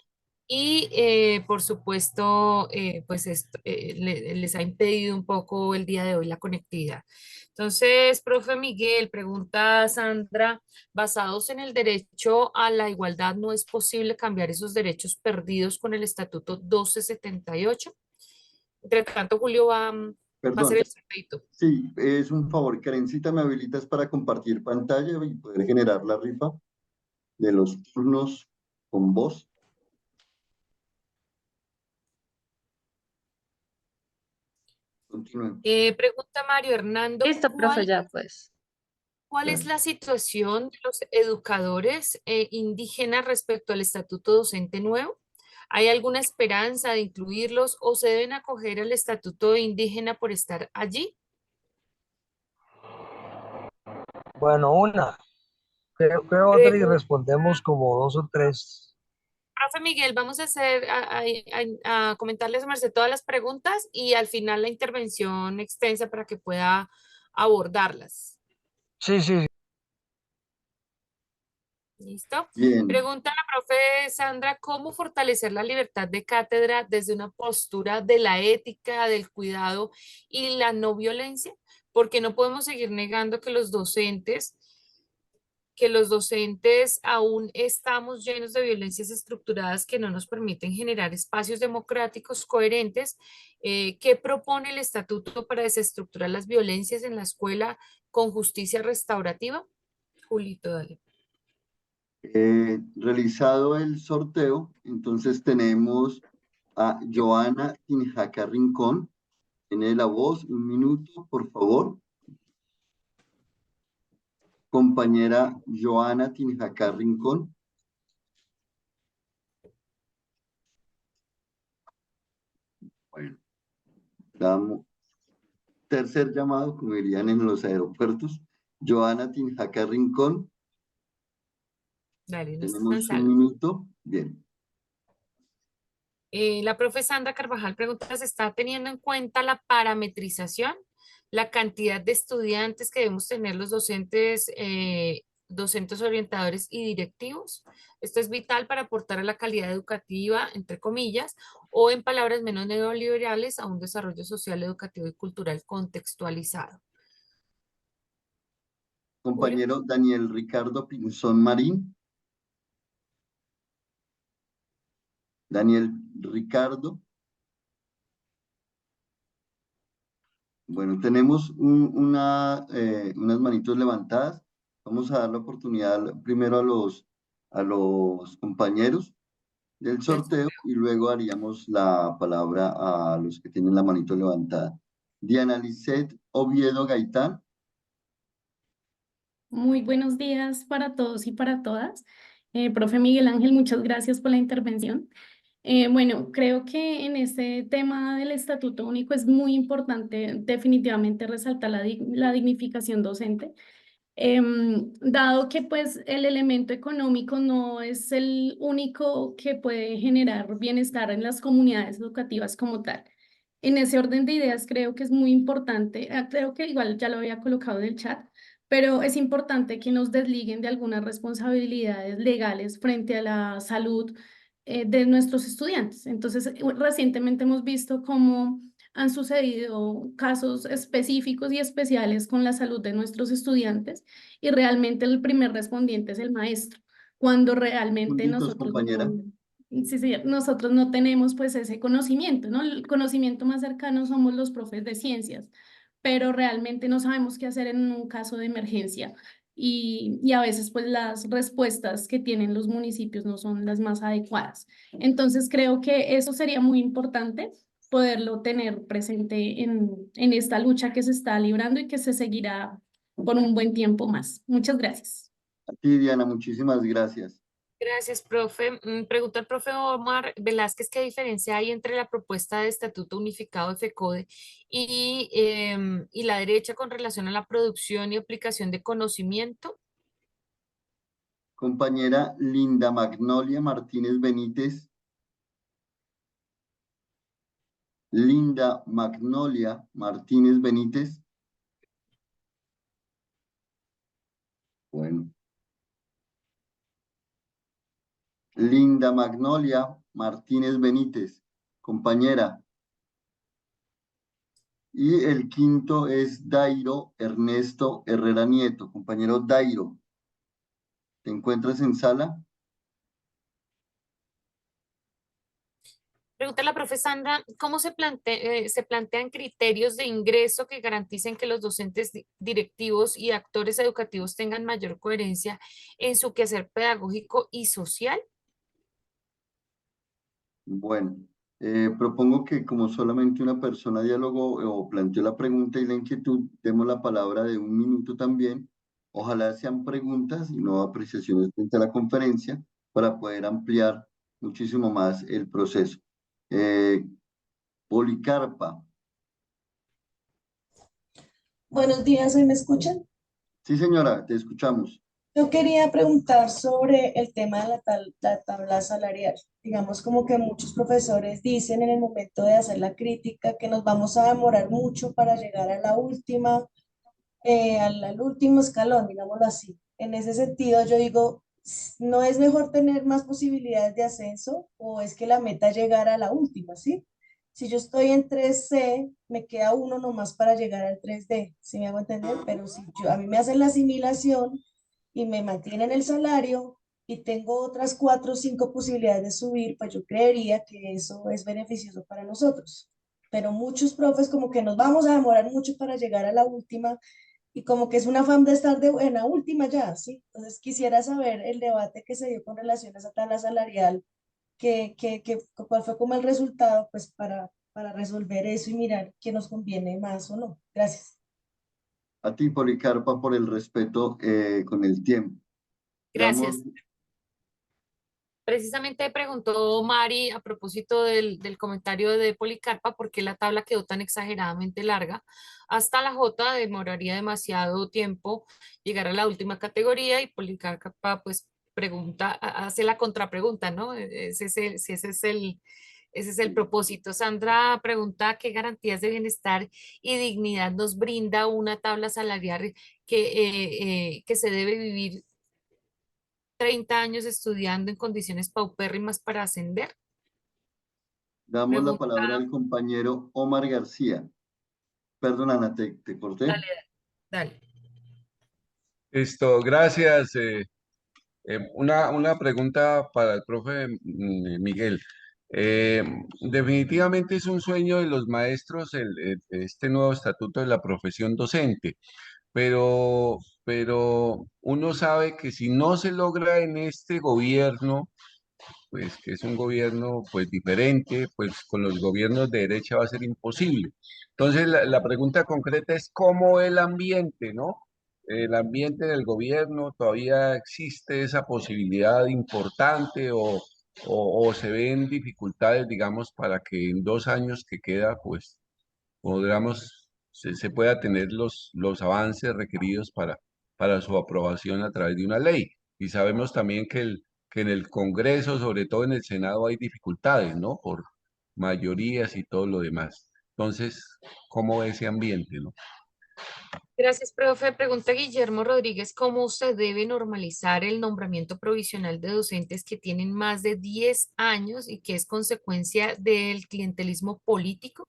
Y por supuesto, pues les ha impedido un poco el día de hoy la conectividad. Entonces, profe Miguel, pregunta Sandra, basados en el derecho a la igualdad, ¿no es posible cambiar esos derechos perdidos con el Estatuto 1278? Entre tanto, Julio va a hacer Perdón, el sorteito. sí, es un favor. Karencita, ¿me habilitas para compartir pantalla y poder generar la rifa de los turnos con voz? Continúen. Pregunta Mario Hernando, Listo, profe, ya pues. ¿cuál es Gracias. la situación de los educadores indígenas respecto al estatuto docente nuevo? ¿Hay alguna esperanza de incluirlos o se deben acoger al estatuto indígena por estar allí? Bueno, creo otra y Pregunta respondemos como dos o tres. Profe Miguel, vamos a hacer, a comentarles a Merced todas las preguntas y al final la intervención extensa para que pueda abordarlas. Sí, sí, ¿Listo? Bien, Pregunta la profe Sandra, ¿cómo fortalecer la libertad de cátedra desde una postura de la ética, del cuidado y la no violencia? Porque no podemos seguir negando que los docentes aún estamos llenos de violencias estructuradas que no nos permiten generar espacios democráticos coherentes. ¿Qué propone el estatuto para desestructurar las violencias en la escuela con justicia restaurativa? Julito, dale. realizado el sorteo, entonces tenemos a Joana Tinjaca Rincón. Tiene la voz, 1 minuto, por favor. Compañera Joana Tinjaca Rincón. Bueno, damos tercer llamado, como dirían en los aeropuertos. Joana Tinjaca Rincón. Dale, no estás tan Tenemos un salvo. minuto. Bien. La profe Sandra Carvajal pregunta, ¿se está teniendo en cuenta la parametrización, la cantidad de estudiantes que debemos tener los docentes, docentes orientadores y directivos? Esto es vital para aportar a la calidad educativa, entre comillas, o en palabras menos neoliberales, a un desarrollo social, educativo y cultural contextualizado. Julio. Compañero Daniel Ricardo Pinzón Marín. Daniel Ricardo. Bueno, tenemos unas manitos levantadas. Vamos a dar la oportunidad primero a los compañeros del Del sorteo sorteo. y luego haríamos la palabra a los que tienen la manito levantada. Diana Lisset Oviedo Gaitán. Muy buenos días para todos y para todas. Profe Miguel Ángel, muchas gracias por la intervención. Bueno, creo que en este tema del Estatuto Único es muy importante definitivamente resaltar la dignificación docente. Dado que pues el elemento económico no es el único que puede generar bienestar en las comunidades educativas como tal. En ese orden de ideas creo que es muy importante, creo que igual ya lo había colocado en el chat, pero es importante que nos desliguen de algunas responsabilidades legales frente a la salud de nuestros estudiantes. Entonces, recientemente hemos visto cómo han sucedido casos específicos y especiales con la salud de nuestros estudiantes y realmente el primer respondiente es el maestro, cuando realmente Puntitos, nosotros compañera. no, sí, sí, nosotros no tenemos pues ese conocimiento, ¿no? El conocimiento más cercano somos los profes de ciencias, pero realmente no sabemos qué hacer en un caso de emergencia. Y a veces pues las respuestas que tienen los municipios no son las más adecuadas. Entonces creo que eso sería muy importante poderlo tener presente en esta lucha que se está librando y que se seguirá por un buen tiempo más. Muchas gracias. A ti, Diana, muchísimas gracias. Gracias, profe. Pregunta el profe Omar Velázquez, ¿qué diferencia hay entre la propuesta de Estatuto Unificado de FECODE y la derecha con relación a la producción y aplicación de conocimiento? Compañera Linda Magnolia Martínez Benítez. Linda Magnolia Martínez Benítez. Bueno. Linda Magnolia Martínez Benítez, compañera. Y el quinto es Dairo Ernesto Herrera Nieto. Compañero Dairo, ¿te encuentras en sala? Pregunta la profe Sandra, ¿cómo se plantean criterios de ingreso que garanticen que los docentes directivos y actores educativos tengan mayor coherencia en su quehacer pedagógico y social? Bueno, propongo que como solamente una persona dialogó o planteó la pregunta y la inquietud, demos la palabra de 1 minuto también. Ojalá sean preguntas y no apreciaciones frente a la conferencia para poder ampliar muchísimo más el proceso. Policarpa. Buenos días, ¿hoy me escuchan? Sí, señora, te escuchamos. Yo quería preguntar sobre el tema de la tabla salarial. Digamos como que muchos profesores dicen en el momento de hacer la crítica que nos vamos a demorar mucho para llegar a la última, al último escalón, digámoslo así. En ese sentido, yo digo, ¿no es mejor tener más posibilidades de ascenso o es que la meta es llegar a la última, sí? Si yo estoy en 3C, me queda uno nomás para llegar al 3D, ¿sí me hago entender? Pero si a mí me hacen la asimilación y me mantienen el salario y tengo otras 4 o 5 posibilidades de subir, pues yo creería que eso es beneficioso para nosotros. Pero muchos profes como que nos vamos a demorar mucho para llegar a la última y como que es un afán de estar en la última ya, ¿sí? Entonces quisiera saber el debate que se dio con relación a esa tabla salarial, cuál fue como el resultado, pues para resolver eso y mirar qué nos conviene más o no. Gracias. A ti, Policarpa, por el respeto con el tiempo. Damos, Gracias. Precisamente preguntó Mari a propósito del comentario de Policarpa por qué la tabla quedó tan exageradamente larga. Hasta la J demoraría demasiado tiempo llegar a la última categoría y Policarpa pues pregunta, hace la contrapregunta, ¿no? Si ese es el propósito. Sandra pregunta qué garantías de bienestar y dignidad nos brinda una tabla salarial que se debe vivir 30 años estudiando en condiciones paupérrimas para ascender. damos la Pregunta, palabra al compañero Omar García. Perdón, Ana, te corté. dale, dale. Listo, gracias. Una pregunta para el profe Miguel. Eh, Definitivamente es un sueño de los maestros este nuevo estatuto de la profesión docente, pero uno sabe que si no se logra en este gobierno, pues que es un gobierno pues diferente, pues con los gobiernos de derecha va a ser imposible. Entonces la pregunta concreta es cómo el ambiente, ¿no? El ambiente del gobierno, ¿todavía existe esa posibilidad importante o se ven dificultades, digamos, para que en 2 años que queda, pues se pueda tener los avances requeridos para su aprobación a través de una ley? Y sabemos también que en el Congreso, sobre todo en el Senado, hay dificultades, ¿no? Por mayorías y todo lo demás. Entonces, ¿cómo es ese ambiente, no? Gracias, profe. Pregunta Guillermo Rodríguez, ¿cómo se debe normalizar el nombramiento provisional de docentes que tienen más de 10 años y que es consecuencia del clientelismo político?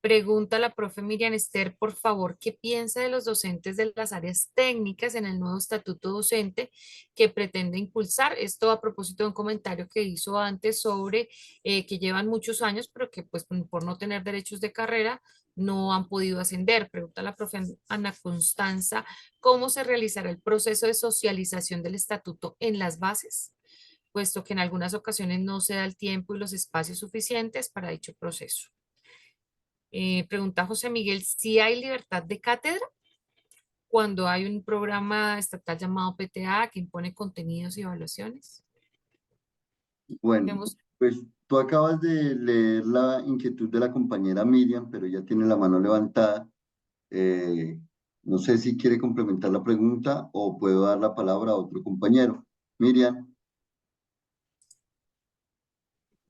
Pregunta la profe Miriam Esther, por favor, ¿qué piensa de los docentes de las áreas técnicas en el nuevo estatuto docente que pretende impulsar? Esto a propósito de un comentario que hizo antes sobre que llevan muchos años, pero que pues por no tener derechos de carrera no han podido ascender. Pregunta la profe Ana Constanza, ¿cómo se realizará el proceso de socialización del estatuto en las bases? Puesto que en algunas ocasiones no se da el tiempo y los espacios suficientes para dicho proceso. Pregunta José Miguel, ¿si hay libertad de cátedra cuando hay un programa estatal llamado PTA que impone contenidos y evaluaciones? Bueno, Vemos, pues tú acabas de leer la inquietud de la compañera Miriam, pero ella tiene la mano levantada. Eh, no sé si quiere complementar la pregunta o puedo dar la palabra a otro compañero. Miriam.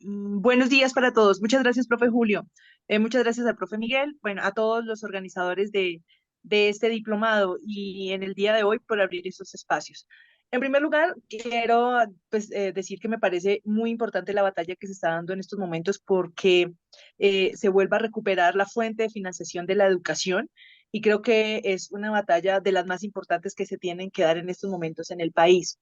Buenos días para todos. Muchas gracias, profe Julio. Muchas gracias al profe Miguel, bueno, a todos los organizadores de este diplomado y en el día de hoy por abrir estos espacios. En primer lugar, quiero pues, decir que me parece muy importante la batalla que se está dando en estos momentos porque se vuelva a recuperar la fuente de financiación de la educación y creo que es una batalla de las más importantes que se tienen que dar en estos momentos en el país.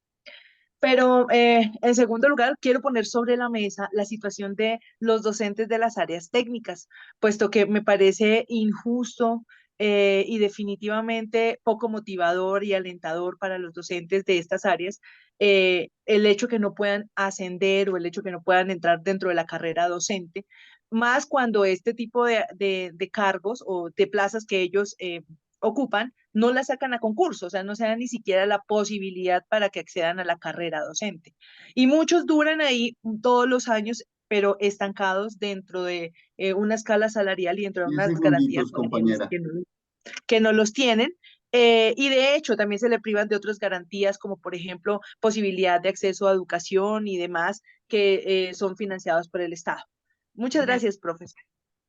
Pero en segundo lugar, quiero poner sobre la mesa la situación de los docentes de las áreas técnicas, puesto que me parece injusto y definitivamente poco motivador y alentador para los docentes de estas áreas el hecho que no puedan ascender o el hecho que no puedan entrar dentro de la carrera docente, más cuando este tipo de cargos o de plazas que ellos ocupan no la sacan a concurso, o sea, no se da ni siquiera la posibilidad para que accedan a la carrera docente. Y muchos duran ahí todos los años, pero estancados dentro de una escala salarial y dentro de 10 unas garantías segunditos, salariales compañera. que no los tienen. Y de hecho también se le privan de otras garantías como por ejemplo posibilidad de acceso a educación y demás que son financiados por el Estado. Muchas Gracias. gracias, profesor.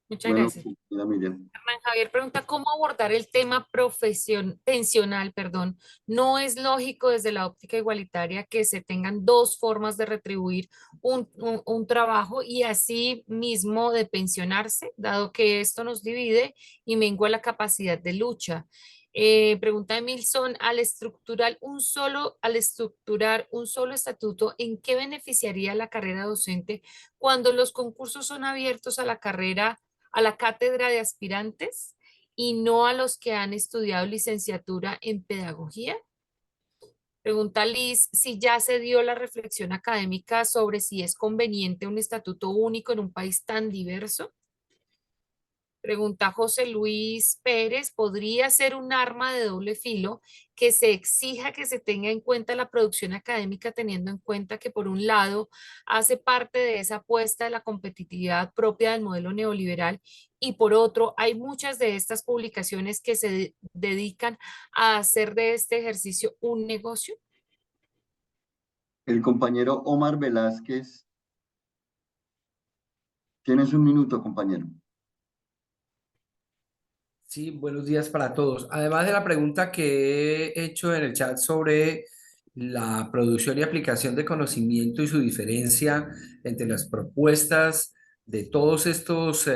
Muchas Bueno, gracias. compañera Miriam. Hernán Javier pregunta cómo abordar el tema pensional, perdón. No es lógico desde la óptica igualitaria que se tengan dos formas de retribuir un trabajo y así mismo de pensionarse, dado que esto nos divide y mengua la capacidad de lucha. Pregunta Emilson, al estructurar un solo estatuto, ¿en qué beneficiaría la carrera docente cuando los concursos son abiertos a la cátedra de aspirantes y no a los que han estudiado licenciatura en pedagogía? Pregunta Liz si ya se dio la reflexión académica sobre si es conveniente un estatuto único en un país tan diverso. Pregunta José Luis Pérez, ¿podría ser un arma de doble filo que se exija que se tenga en cuenta la producción académica, teniendo en cuenta que por un lado hace parte de esa apuesta de la competitividad propia del modelo neoliberal y por otro hay muchas de estas publicaciones que se dedican a hacer de este ejercicio un negocio? El compañero Omar Velázquez, tienes un minuto, compañero. Sí, buenos días para todos. Además de la pregunta que he hecho en el chat sobre la producción y aplicación de conocimiento y su diferencia entre las propuestas de todos estos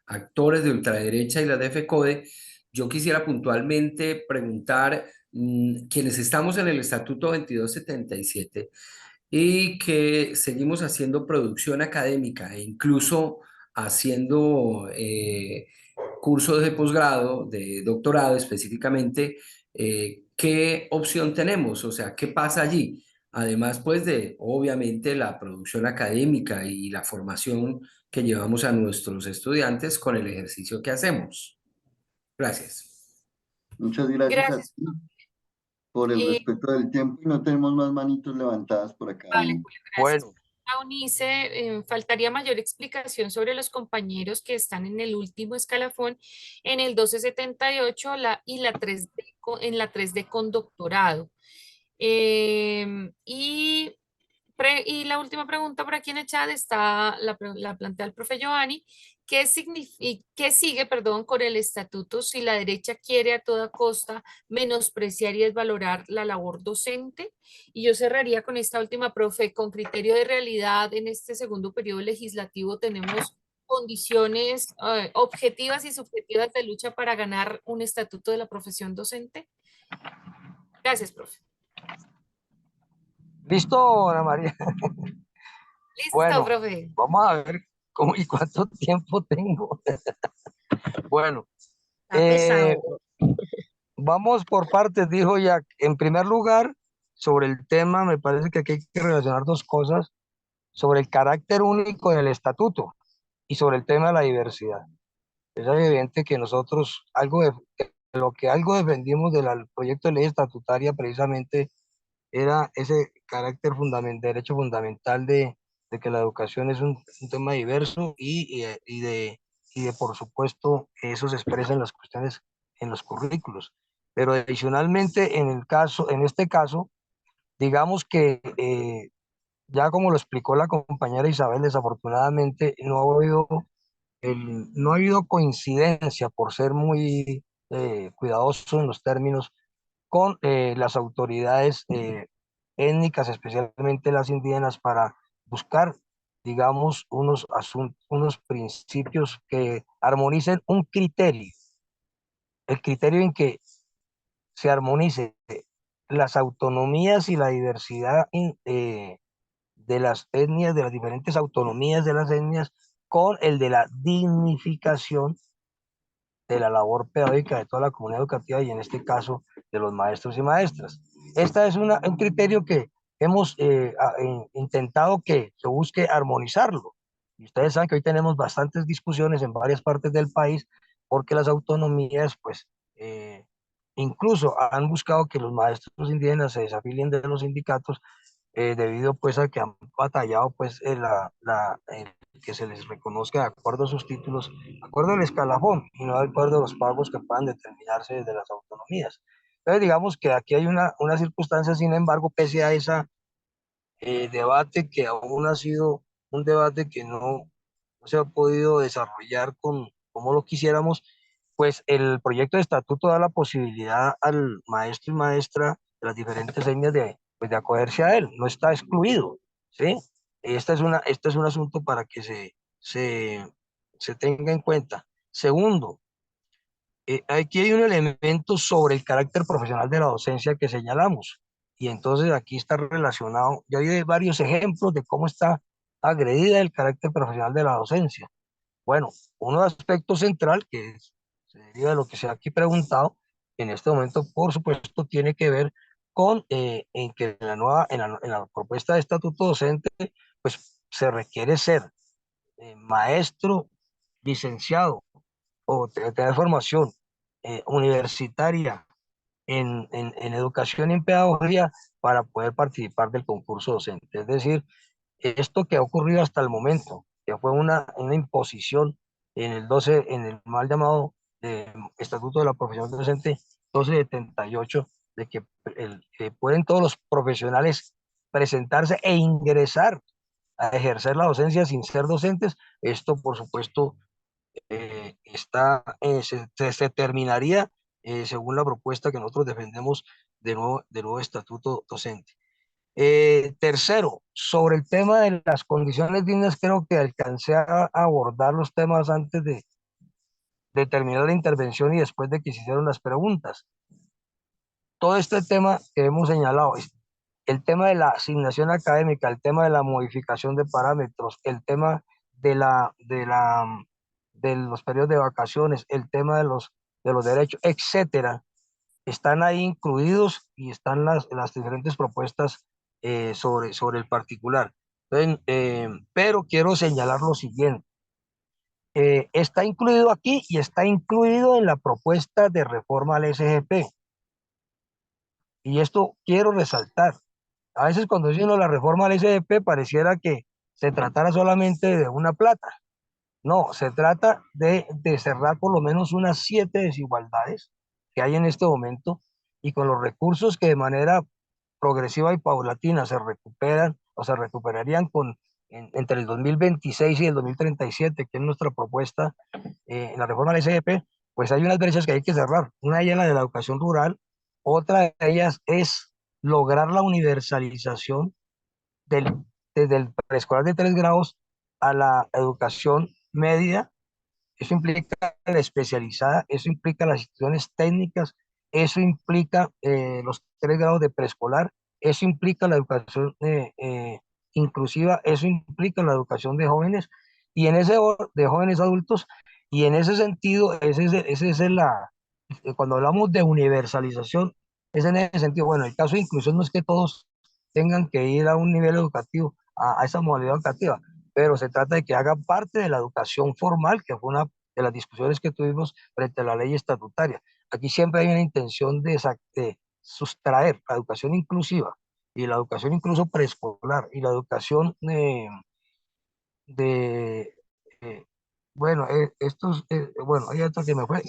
actores de ultraderecha y la de FECODE, yo quisiera puntualmente preguntar, quienes estamos en el Estatuto 2277 y que seguimos haciendo producción académica e incluso haciendo cursos de posgrado, de doctorado específicamente, ¿qué opción tenemos? O sea, ¿qué pasa allí? Además, pues de, obviamente, la producción académica y la formación que llevamos a nuestros estudiantes con el ejercicio que hacemos. Gracias. Muchas gracias a Gracias. ti por el Eh, respeto del tiempo y no tenemos más manitos levantadas por acá. vale, Julio, gracias. Bueno, Eunice, faltaría mayor explicación sobre los compañeros que están en el último escalafón en el 1278 y la 3D, en la 3D con doctorado. Y y la última pregunta por aquí en el chat está, la plantea el profe Giovanni, ¿qué sigue, perdón, con el estatuto si la derecha quiere a toda costa menospreciar y desvalorar la labor docente? Y yo cerraría con esta última, profe, con criterio de realidad en este segundo periodo legislativo tenemos condiciones objetivas y subjetivas de lucha para ganar un estatuto de la profesión docente. Gracias, profe. listo, Ana María. Listo, Bueno, profe. vamos a ver cómo y cuánto tiempo tengo. Bueno, Está eh, pesado. vamos por partes, dijo Jack. En primer lugar, sobre el tema, me parece que aquí hay que relacionar dos cosas, sobre el carácter único del estatuto y sobre el tema de la diversidad. Es evidente que nosotros, lo que algo defendimos del proyecto de ley estatutaria precisamente era ese carácter derecho fundamental de que la educación es un tema diverso y de, por supuesto, eso se expresa en las cuestiones, en los currículos. Pero adicionalmente, en este caso, digamos que ya como lo explicó la compañera Isabel, desafortunadamente no ha habido coincidencia por ser muy cuidadoso en los términos con las autoridades étnicas, especialmente las indígenas, para buscar, digamos, unos principios que armonicen un criterio, el criterio en que se armonice las autonomías y la diversidad de las etnias, de las diferentes autonomías de las etnias, con el de la dignificación de la labor pedagógica de toda la comunidad educativa y en este caso de los maestros y maestras. Este es un criterio que hemos intentado que se busque armonizarlo. Y ustedes saben que hoy tenemos bastantes discusiones en varias partes del país porque las autonomías, pues, incluso han buscado que los maestros indígenas se desafilien de los sindicatos debido pues a que han batallado pues que se les reconozca de acuerdo a sus títulos, de acuerdo al escalafón y no de acuerdo a los pagos que puedan determinarse desde las autonomías. Entonces, digamos que aquí hay una circunstancia, sin embargo, pese a esa debate que aún ha sido un debate que no se ha podido desarrollar como lo quisiéramos, pues el proyecto de estatuto da la posibilidad al maestro y maestra de las diferentes etnias pues de acogerse a él, no está excluido, ¿sí? Este es un asunto para que se, se tenga en cuenta. Segundo, aquí hay un elemento sobre el carácter profesional de la docencia que señalamos. Y entonces aquí está relacionado, ya hay varios ejemplos de cómo está agredida el carácter profesional de la docencia. Bueno, un aspecto central se deriva de lo que se ha aquí preguntado, en este momento, por supuesto, tiene que ver con en que en la propuesta de estatuto docente, pues se requiere ser maestro, licenciado o tener formación universitaria en educación y en pedagogía para poder participar del concurso docente. Es decir, esto que ha ocurrido hasta el momento, que fue una imposición en el 12, en el mal llamado Estatuto de la Profesión Docente 1278, de que pueden todos los profesionales presentarse e ingresar a ejercer la docencia sin ser docentes. Esto, por supuesto, se terminaría según la propuesta que nosotros defendemos de nuevo estatuto docente. Tercero, sobre el tema de las condiciones dignas, creo que alcancé a abordar los temas antes de terminar la intervención y después de que se hicieron las preguntas. Todo este tema que hemos señalado, el tema de la asignación académica, el tema de la modificación de parámetros, el tema de los periodos de vacaciones, el tema de los derechos, etcétera, están ahí incluidos y están las diferentes propuestas sobre el particular. Entonces, pero quiero señalar lo siguiente. Está incluido aquí y está incluido en la propuesta de reforma al SGP. Y esto quiero resaltar. A veces cuando dicen la reforma al SGP pareciera que se tratara solamente de una plata. No, se trata de cerrar por lo menos unas 7 desigualdades que hay en este momento y con los recursos que de manera progresiva y paulatina se recuperan o se recuperarían entre el 2026 y el 2037, que es nuestra propuesta en la reforma del SGP, pues hay unas brechas que hay que cerrar. Una de ellas es la de la educación rural, otra de ellas es lograr la universalización del, desde el preescolar de 3 grados a la educación media. Eso implica la especializada, eso implica las instituciones técnicas, eso implica los 3 grados de preescolar, eso implica la educación inclusiva, eso implica la educación de jóvenes y de jóvenes adultos, y en ese sentido, ese es cuando hablamos de universalización, es en ese sentido. Bueno, el caso de inclusión no es que todos tengan que ir a un nivel educativo, a esa modalidad educativa, pero se trata de que hagan parte de la educación formal, que fue una de las discusiones que tuvimos frente a la ley estatutaria. Aquí siempre hay una intención de sustraer la educación inclusiva y la educación incluso preescolar y la educación de bueno, bueno, hay otro que me fue,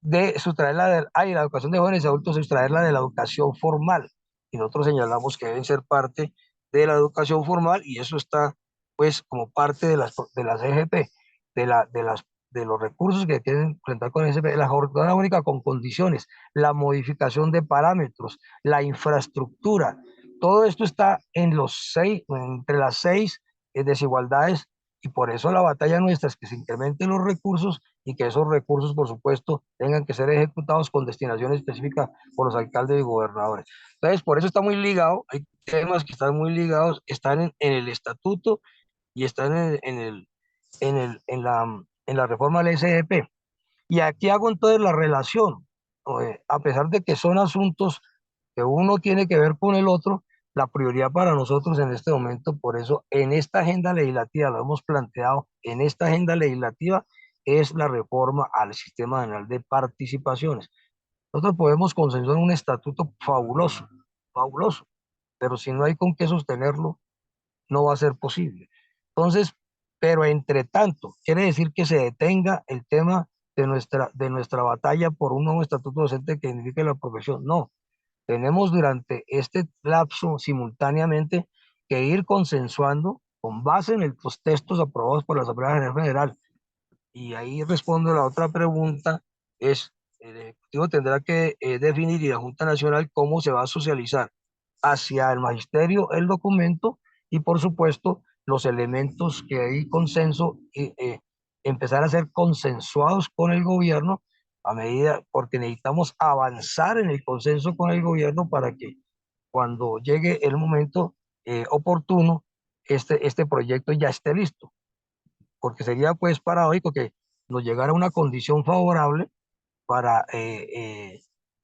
de sustraerla la educación de jóvenes y adultos, sustraerla de la educación formal. Y nosotros señalamos que deben ser parte de la educación formal y eso está, pues, como parte de las EGP, de los recursos que tienen que enfrentar con EGP, la jornada única con condiciones, la modificación de parámetros, la infraestructura. Todo esto está entre las 6 desigualdades, y por eso la batalla nuestra es que se incrementen los recursos y que esos recursos, por supuesto, tengan que ser ejecutados con destinación específica por los alcaldes y gobernadores. Entonces, por eso está muy ligado, hay temas que están muy ligados, están en el estatuto y están en la reforma del SGP. Y aquí hago entonces la relación, a pesar de que son asuntos que uno tiene que ver con el otro, la prioridad para nosotros en este momento, por eso en esta agenda legislativa, lo hemos planteado, en esta agenda legislativa es la reforma al sistema general de participaciones. Nosotros podemos consensuar un estatuto fabuloso, fabuloso, pero si no hay con qué sostenerlo, no va a ser posible. Entonces, pero entre tanto, quiere decir que se detenga el tema de nuestra batalla por un nuevo estatuto docente que dignifique la profesión. No, tenemos durante este lapso simultáneamente que ir consensuando con base en los textos aprobados por la Asamblea General. Y ahí respondo a la otra pregunta, es el Ejecutivo tendrá que definir y la Junta Nacional cómo se va a socializar hacia el magisterio el documento y por supuesto los elementos que hay consenso, empezar a ser consensuados con el gobierno a medida, porque necesitamos avanzar en el consenso con el gobierno para que cuando llegue el momento oportuno, este proyecto ya esté listo, porque sería pues paradójico que nos llegara una condición favorable para,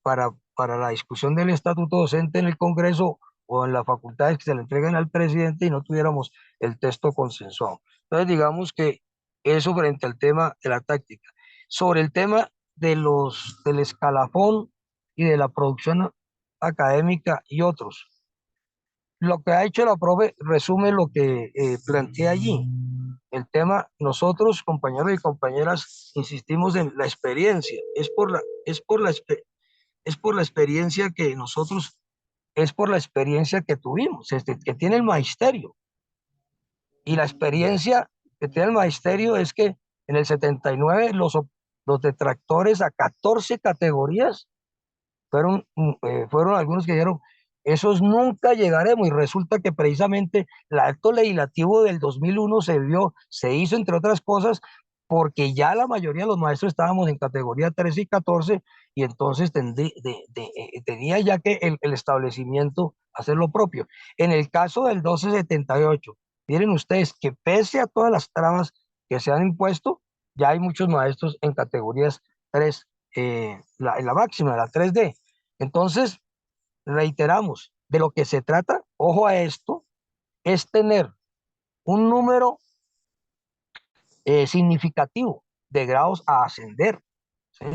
para la discusión del estatuto docente en el Congreso o en las facultades que se le entreguen al presidente y no tuviéramos el texto consensuado. Entonces, digamos que eso frente al tema de la táctica. Sobre el tema del escalafón y de la producción académica y otros. Lo que ha hecho la profe resume lo que planteé allí. El tema, nosotros, compañeros y compañeras, insistimos en la experiencia. Es por la experiencia que nosotros, es por la experiencia que tuvimos, que tiene el magisterio. Y la experiencia que tiene el magisterio es que en el 79 los detractores a 14 categorías fueron algunos que dijeron, esos nunca llegaremos, y resulta que precisamente el acto legislativo del 2001 se hizo entre otras cosas porque ya la mayoría de los maestros estábamos en categoría 13 y 14 y entonces tenía ya que el establecimiento hacer lo propio. En el caso del 1278, miren ustedes que pese a todas las trabas que se han impuesto, ya hay muchos maestros en categorías 3, en la máxima, la 3D. Entonces, reiteramos, de lo que se trata, ojo a esto, es tener un número significativo de grados a ascender, ¿sí?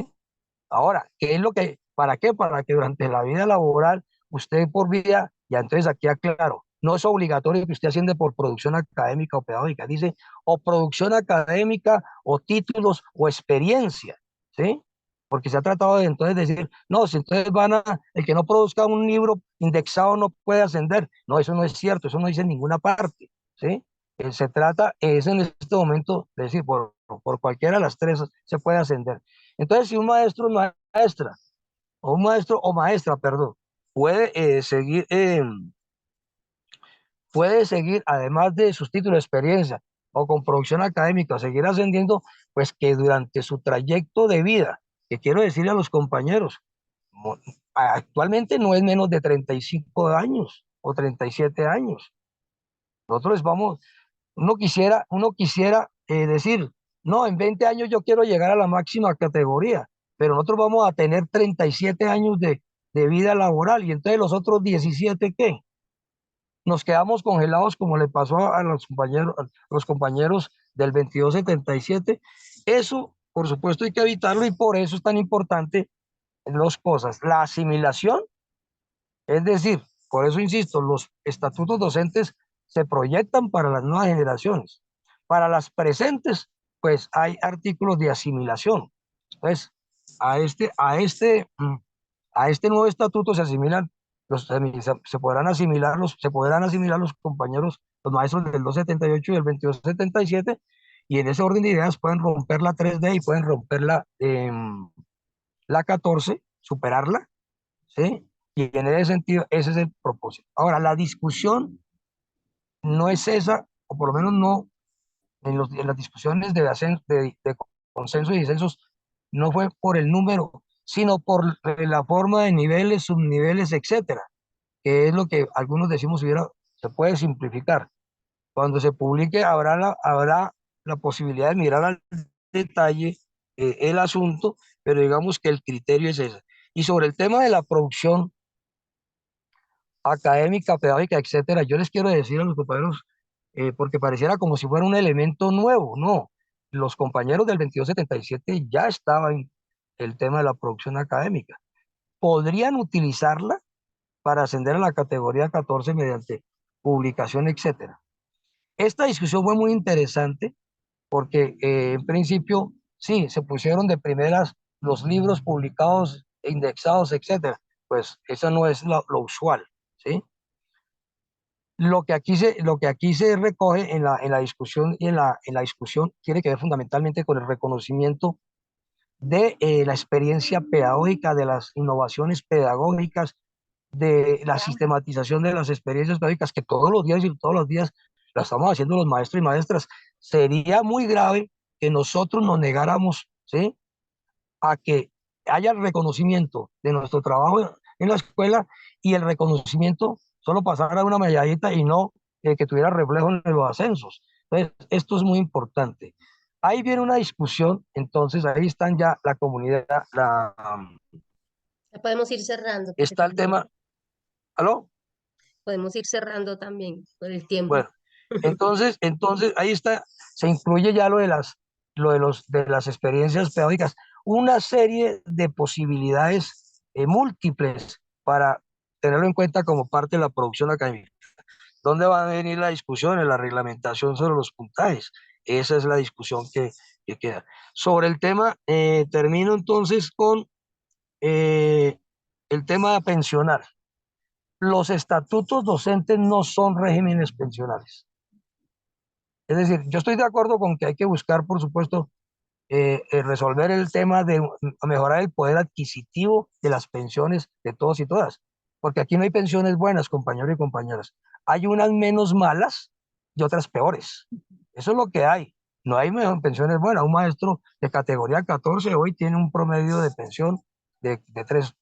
Ahora, ¿qué es lo que, para qué? Para que durante la vida laboral, usted por vida, ya entonces aquí aclaro, no es obligatorio que usted asciende por producción académica o pedagógica, dice, o producción académica, o títulos, o experiencia, ¿sí? Porque se ha tratado de entonces decir, no, si entonces el que no produzca un libro indexado no puede ascender. No, eso no es cierto, eso no dice en ninguna parte, ¿sí? Se trata, es en este momento, de decir, por cualquiera de las tres se puede ascender. Entonces, si un maestro o maestra, o un maestro o maestra, perdón, puede seguir, además de sus títulos de experiencia o con producción académica, seguir ascendiendo, pues que durante su trayecto de vida, que quiero decirle a los compañeros, actualmente no es menos de 35 años o 37 años. Nosotros uno quisiera decir, no, en 20 años yo quiero llegar a la máxima categoría, pero nosotros vamos a tener 37 años de vida laboral y entonces los otros 17, ¿qué? Nos quedamos congelados como le pasó a los compañeros del 2277. Eso, por supuesto, hay que evitarlo y por eso es tan importante dos cosas. La asimilación, es decir, por eso insisto, los estatutos docentes se proyectan para las nuevas generaciones. Para las presentes, pues hay artículos de asimilación. Entonces, a este, a este, mm, a este nuevo estatuto se podrán asimilar los compañeros, los maestros del 278 y del 2277, y en ese orden de ideas pueden romper la 3D y pueden romper la 14, superarla, ¿sí? Y en ese sentido, ese es el propósito. Ahora, la discusión no es esa, o por lo menos no, en las discusiones de consenso y disensos, no fue por el número, sino por la forma de niveles, subniveles, etcétera, que es lo que algunos decimos se puede simplificar. Cuando se publique habrá la posibilidad de mirar al detalle el asunto, pero digamos que el criterio es ese. Y sobre el tema de la producción académica, pedagógica, etcétera, yo les quiero decir a los compañeros, porque pareciera como si fuera un elemento nuevo, no. Los compañeros del 2277 ya estaban el tema de la producción académica. Podrían utilizarla para ascender a la categoría 14 mediante publicación, etcétera. Esta discusión fue muy interesante porque en principio sí, se pusieron de primeras los libros publicados, indexados, etcétera. Pues eso no es lo usual, ¿sí? Lo que aquí se recoge en la discusión y en la discusión tiene que ver fundamentalmente con el reconocimiento de la experiencia pedagógica, de las innovaciones pedagógicas, de la sistematización de las experiencias pedagógicas que todos los días la estamos haciendo los maestros y maestras. Sería muy grave que nosotros nos negáramos, ¿sí?, a que haya el reconocimiento de nuestro trabajo en la escuela y el reconocimiento solo pasara una medalladita y no que tuviera reflejo en los ascensos. Entonces, esto es muy importante. Ahí viene una discusión, entonces ahí están ya la comunidad, Ya podemos ir cerrando, profe está el Fernando. tema, ¿aló? Podemos ir cerrando también por el tiempo. Bueno, entonces ahí está, se incluye ya de las experiencias pedagógicas, una serie de posibilidades múltiples para tenerlo en cuenta como parte de la producción académica. ¿Dónde va a venir la discusión en la reglamentación sobre los puntajes? Esa es la discusión que queda. Sobre el tema, termino entonces con eh, el tema pensional. Los estatutos docentes no son regímenes pensionales. Es decir, yo estoy de acuerdo con que hay que buscar, por supuesto, resolver el tema de mejorar el poder adquisitivo de las pensiones de todos y todas, porque aquí no hay pensiones buenas, compañeros y compañeras. Hay unas menos malas y otras peores. Eso es lo que hay. No hay pensiones buenas. Un maestro de categoría 14 hoy tiene un promedio de pensión de 3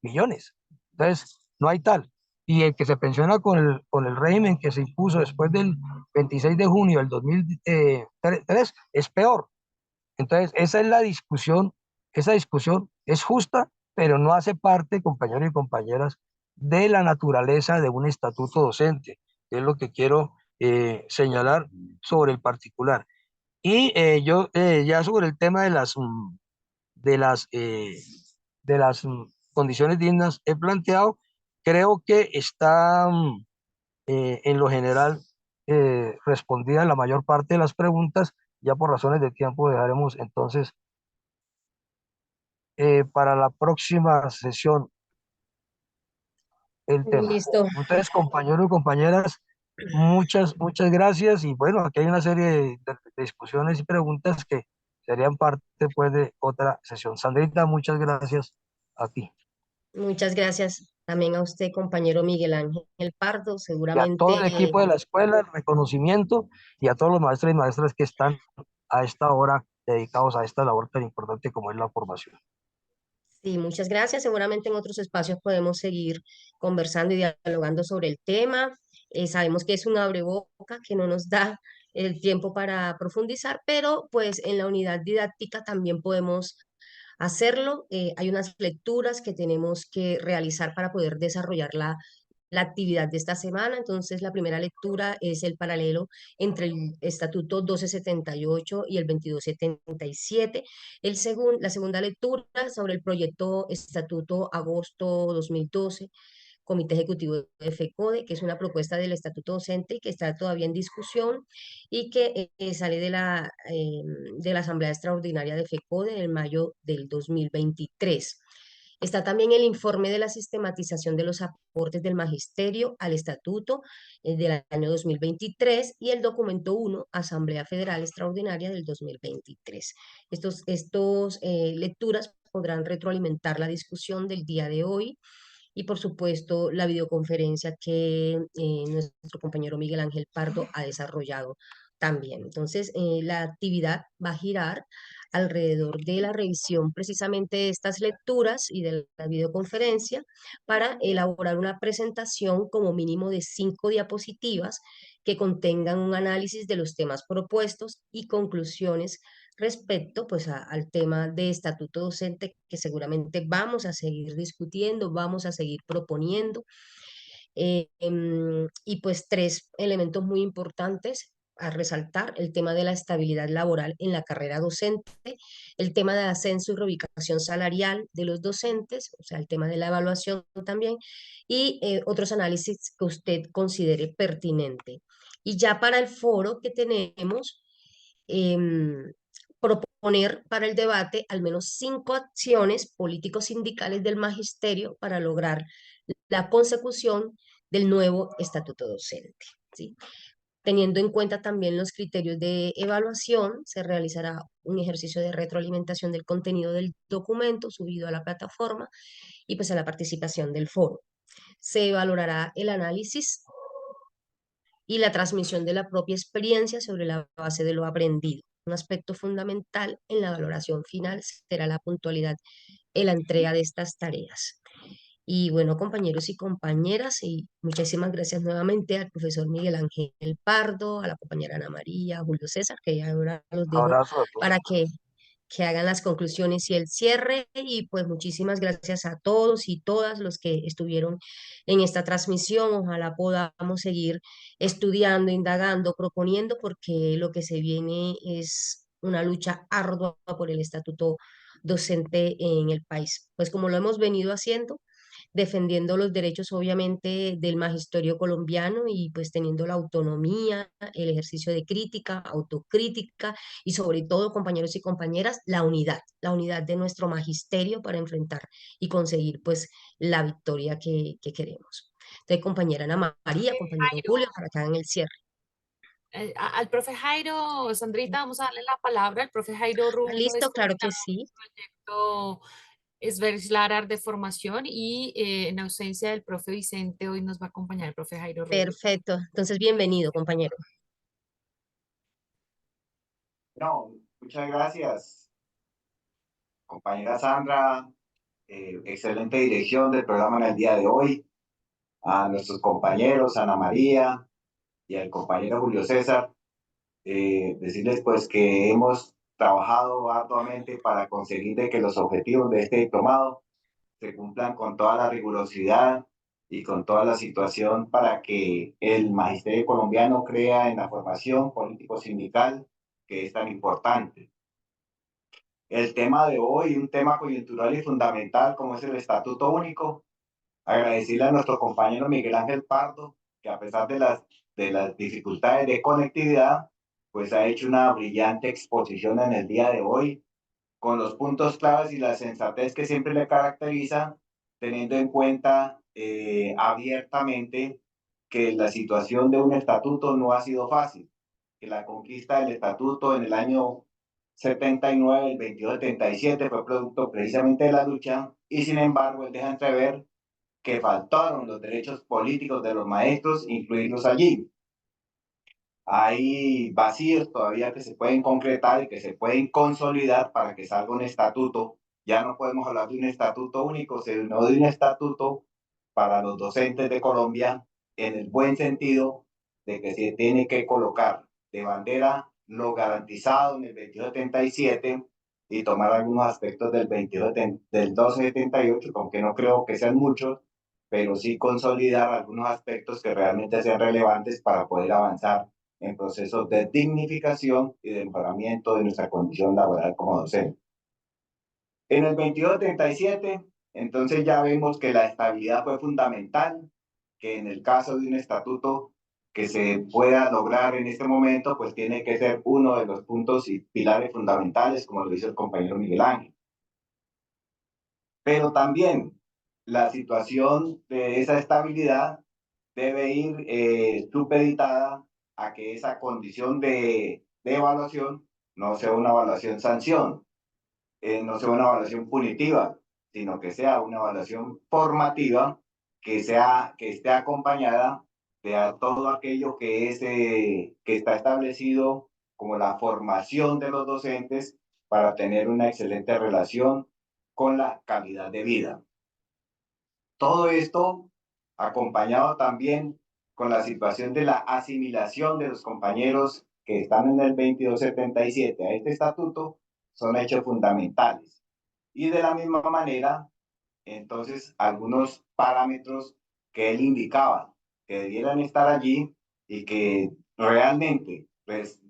millones. Entonces, no hay tal. Y el que se pensiona con el régimen que se impuso después del 26 de junio del 2003 es peor. Entonces, esa es la discusión, esa discusión es justa, pero no hace parte, compañeros y compañeras, de la naturaleza de un estatuto docente, que es lo que quiero señalar sobre el particular. Y yo ya sobre el tema de las, eh, de las condiciones dignas he planteado, creo que está en lo general respondida la mayor parte de las preguntas. Ya por razones de tiempo dejaremos entonces para la próxima sesión el tema. Listo. Entonces, compañeros y compañeras, muchas gracias y bueno, aquí hay una serie de discusiones y preguntas que serían parte pues de otra sesión. Sandrita, muchas gracias a ti Muchas gracias también a usted, compañero Miguel Ángel Pardo. y a todo el Seguramente, equipo de la escuela, el reconocimiento y a todos los maestros y maestras que están a esta hora dedicados a esta labor tan importante como es la formación. sí, muchas gracias. Seguramente en otros espacios podemos seguir conversando y dialogando sobre el tema. Sabemos que es un abreboca que no nos da el tiempo para profundizar, pero pues en la unidad didáctica también podemos hacerlo. Hay unas lecturas que tenemos que realizar para poder desarrollar la actividad de esta semana. Entonces, la primera lectura es el paralelo entre el Estatuto 1278 y el 2277. La segunda lectura sobre el proyecto Estatuto Agosto 2012. Comité Ejecutivo de FECODE, que es una propuesta del Estatuto Docente que está todavía en discusión y que sale de la Asamblea Extraordinaria de FECODE en mayo del 2023. Está también el informe de la sistematización de los aportes del magisterio al estatuto del año 2023 y el documento 1, Asamblea Federal Extraordinaria del 2023. Estos lecturas podrán retroalimentar la discusión del día de hoy y por supuesto la videoconferencia que nuestro compañero Miguel Ángel Pardo ha desarrollado también. Entonces, la actividad va a girar alrededor de la revisión precisamente de estas lecturas y de la videoconferencia para elaborar una presentación como mínimo de 5 diapositivas que contengan un análisis de los temas propuestos y conclusiones respecto pues al tema de estatuto docente que seguramente vamos a seguir discutiendo, vamos a seguir proponiendo. Y pues 3 elementos muy importantes a resaltar: el tema de la estabilidad laboral en la carrera docente, el tema de ascenso y reubicación salarial de los docentes, o sea, el tema de la evaluación también, y otros análisis que usted considere pertinente. Y ya para el foro que tenemos, em, poner para el debate al menos 5 acciones políticos sindicales del magisterio para lograr la consecución del nuevo estatuto docente, ¿sí? Teniendo en cuenta también los criterios de evaluación, se realizará un ejercicio de retroalimentación del contenido del documento subido a la plataforma y pues a la participación del foro. Se valorará el análisis y la transmisión de la propia experiencia sobre la base de lo aprendido. Un aspecto fundamental en la valoración final será la puntualidad en la entrega de estas tareas. Y bueno, compañeros y compañeras, y muchísimas gracias nuevamente al profesor Miguel Ángel Pardo, a la compañera Ana María, a Julio César, que ya ahora los Un dejo abrazo a todos. para que hagan las conclusiones y el cierre. Y pues muchísimas gracias a todos y todas los que estuvieron en esta transmisión. Ojalá podamos seguir estudiando, indagando, proponiendo, porque lo que se viene es una lucha ardua por el estatuto docente en el país. Pues como lo hemos venido haciendo, defendiendo los derechos obviamente del magisterio colombiano y pues teniendo la autonomía, el ejercicio de crítica, autocrítica y sobre todo, compañeros y compañeras, la unidad de nuestro magisterio para enfrentar y conseguir pues la victoria que queremos. Entonces, compañera Ana María, compañero Jairo, Julio, para que hagan el cierre. al profe Jairo, Sandrita, vamos a darle la palabra. El profe Jairo Rubio es ¿Listo? Claro que coordinador sí. del proyecto Esverslarar de formación y en ausencia del profe Vicente, hoy nos va a acompañar el profe Jairo Rubio. Perfecto. Entonces, bienvenido, compañero. No, muchas gracias, compañera Sandra. Excelente dirección del programa en el día de hoy. A nuestros compañeros, Ana María y al compañero Julio César, decirles pues que hemos trabajado arduamente para conseguir de que los objetivos de este diplomado se cumplan con toda la rigurosidad y con toda la situación para que el magisterio colombiano crea en la formación político-sindical que es tan importante. El tema de hoy, un tema coyuntural y fundamental como es el Estatuto Único. Agradecerle a nuestro compañero Miguel Ángel Pardo, que a pesar de las dificultades de conectividad, pues ha hecho una brillante exposición en el día de hoy, con los puntos claves y la sensatez que siempre le caracteriza, teniendo en cuenta abiertamente que la situación de un estatuto no ha sido fácil, que la conquista del estatuto en el año 79, el 2277, fue producto precisamente de la lucha, y sin embargo él deja entrever que faltaron los derechos políticos de los maestros, incluirlos allí. Hay vacíos todavía que se pueden concretar y que se pueden consolidar para que salga un estatuto. Ya no podemos hablar de un estatuto único, sino de un estatuto para los docentes de Colombia, en el buen sentido de que se tiene que colocar de bandera lo garantizado en el 2277 y tomar algunos aspectos del 1278, aunque no creo que sean muchos, pero sí consolidar algunos aspectos que realmente sean relevantes para poder avanzar en procesos de dignificación y de mejoramiento de nuestra condición laboral como docente. En el 2237, entonces ya vemos que la estabilidad fue fundamental, que en el caso de un estatuto que se pueda lograr en este momento, pues tiene que ser uno de los puntos y pilares fundamentales, como lo dice el compañero Miguel Ángel. Pero también la situación de esa estabilidad debe ir supeditada a que esa condición de evaluación no sea una evaluación sanción, no sea una evaluación punitiva, sino que sea una evaluación formativa que esté acompañada de todo aquello que está establecido como la formación de los docentes para tener una excelente relación con la calidad de vida. Todo esto acompañado también con la situación de la asimilación de los compañeros que están en el 2277 a este estatuto, son hechos fundamentales. Y de la misma manera, entonces, algunos parámetros que él indicaba que debieran estar allí y que realmente pues,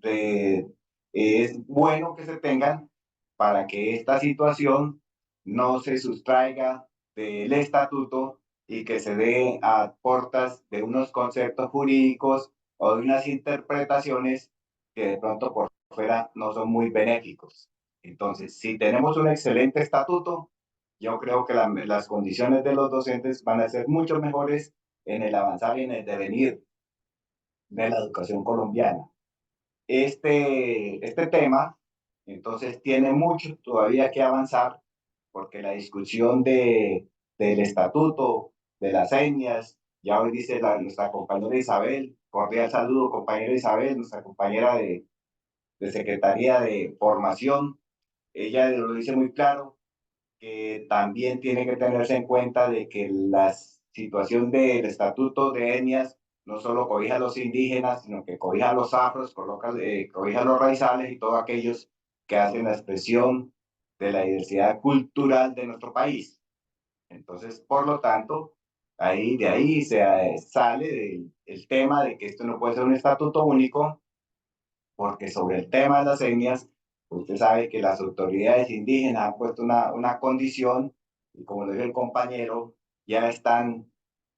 es bueno que se tengan para que esta situación no se sustraiga del estatuto y que se dé a portas de unos conceptos jurídicos o de unas interpretaciones que de pronto por fuera no son muy benéficos. Entonces, si tenemos un excelente estatuto, yo creo que las condiciones de los docentes van a ser mucho mejores en el avanzar y en el devenir de la educación colombiana. Este tema, entonces, tiene mucho todavía que avanzar porque la discusión del estatuto, de las etnias, ya hoy dice nuestra compañera Isabel, cordial saludo, compañera Isabel, nuestra compañera de Secretaría de Formación, ella lo dice muy claro, que también tiene que tenerse en cuenta de que la situación del estatuto de etnias no solo cobija a los indígenas, sino que cobija a los afros, cobija a los raizales y todos aquellos que hacen la expresión de la diversidad cultural de nuestro país. Entonces, por lo tanto, de ahí se sale el tema de que esto no puede ser un estatuto único, porque sobre el tema de las etnias, usted sabe que las autoridades indígenas han puesto una condición, y como lo dijo el compañero, ya están,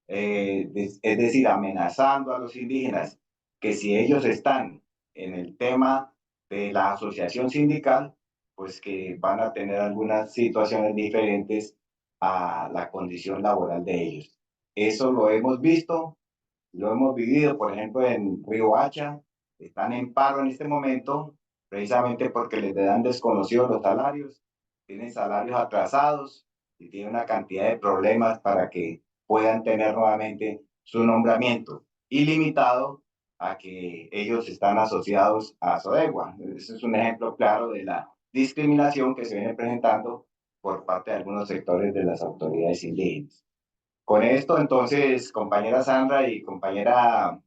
es decir, amenazando a los indígenas, que si ellos están en el tema de la asociación sindical, pues que van a tener algunas situaciones diferentes a la condición laboral de ellos. Eso lo hemos visto, lo hemos vivido, por ejemplo, en Río Hacha, están en paro en este momento, precisamente porque les dan desconocidos los salarios, tienen salarios atrasados y tienen una cantidad de problemas para que puedan tener nuevamente su nombramiento, ilimitado a que ellos están asociados a Sodegua. Ese es un ejemplo claro de la discriminación que se viene presentando por parte de algunos sectores de las autoridades indígenas. Con esto, entonces, compañera Sandra y compañera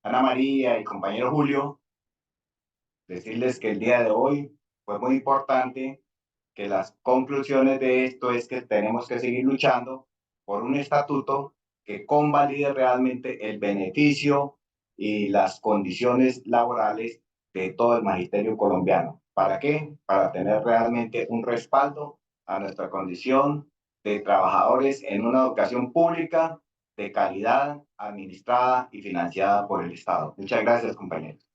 Ana María y compañero Julio, decirles que el día de hoy fue muy importante, que las conclusiones de esto es que tenemos que seguir luchando por un estatuto que convalide realmente el beneficio y las condiciones laborales de todo el magisterio colombiano. ¿Para qué? Para tener realmente un respaldo a nuestra condición de trabajadores en una educación pública de calidad, administrada y financiada por el Estado. Muchas gracias, compañeros.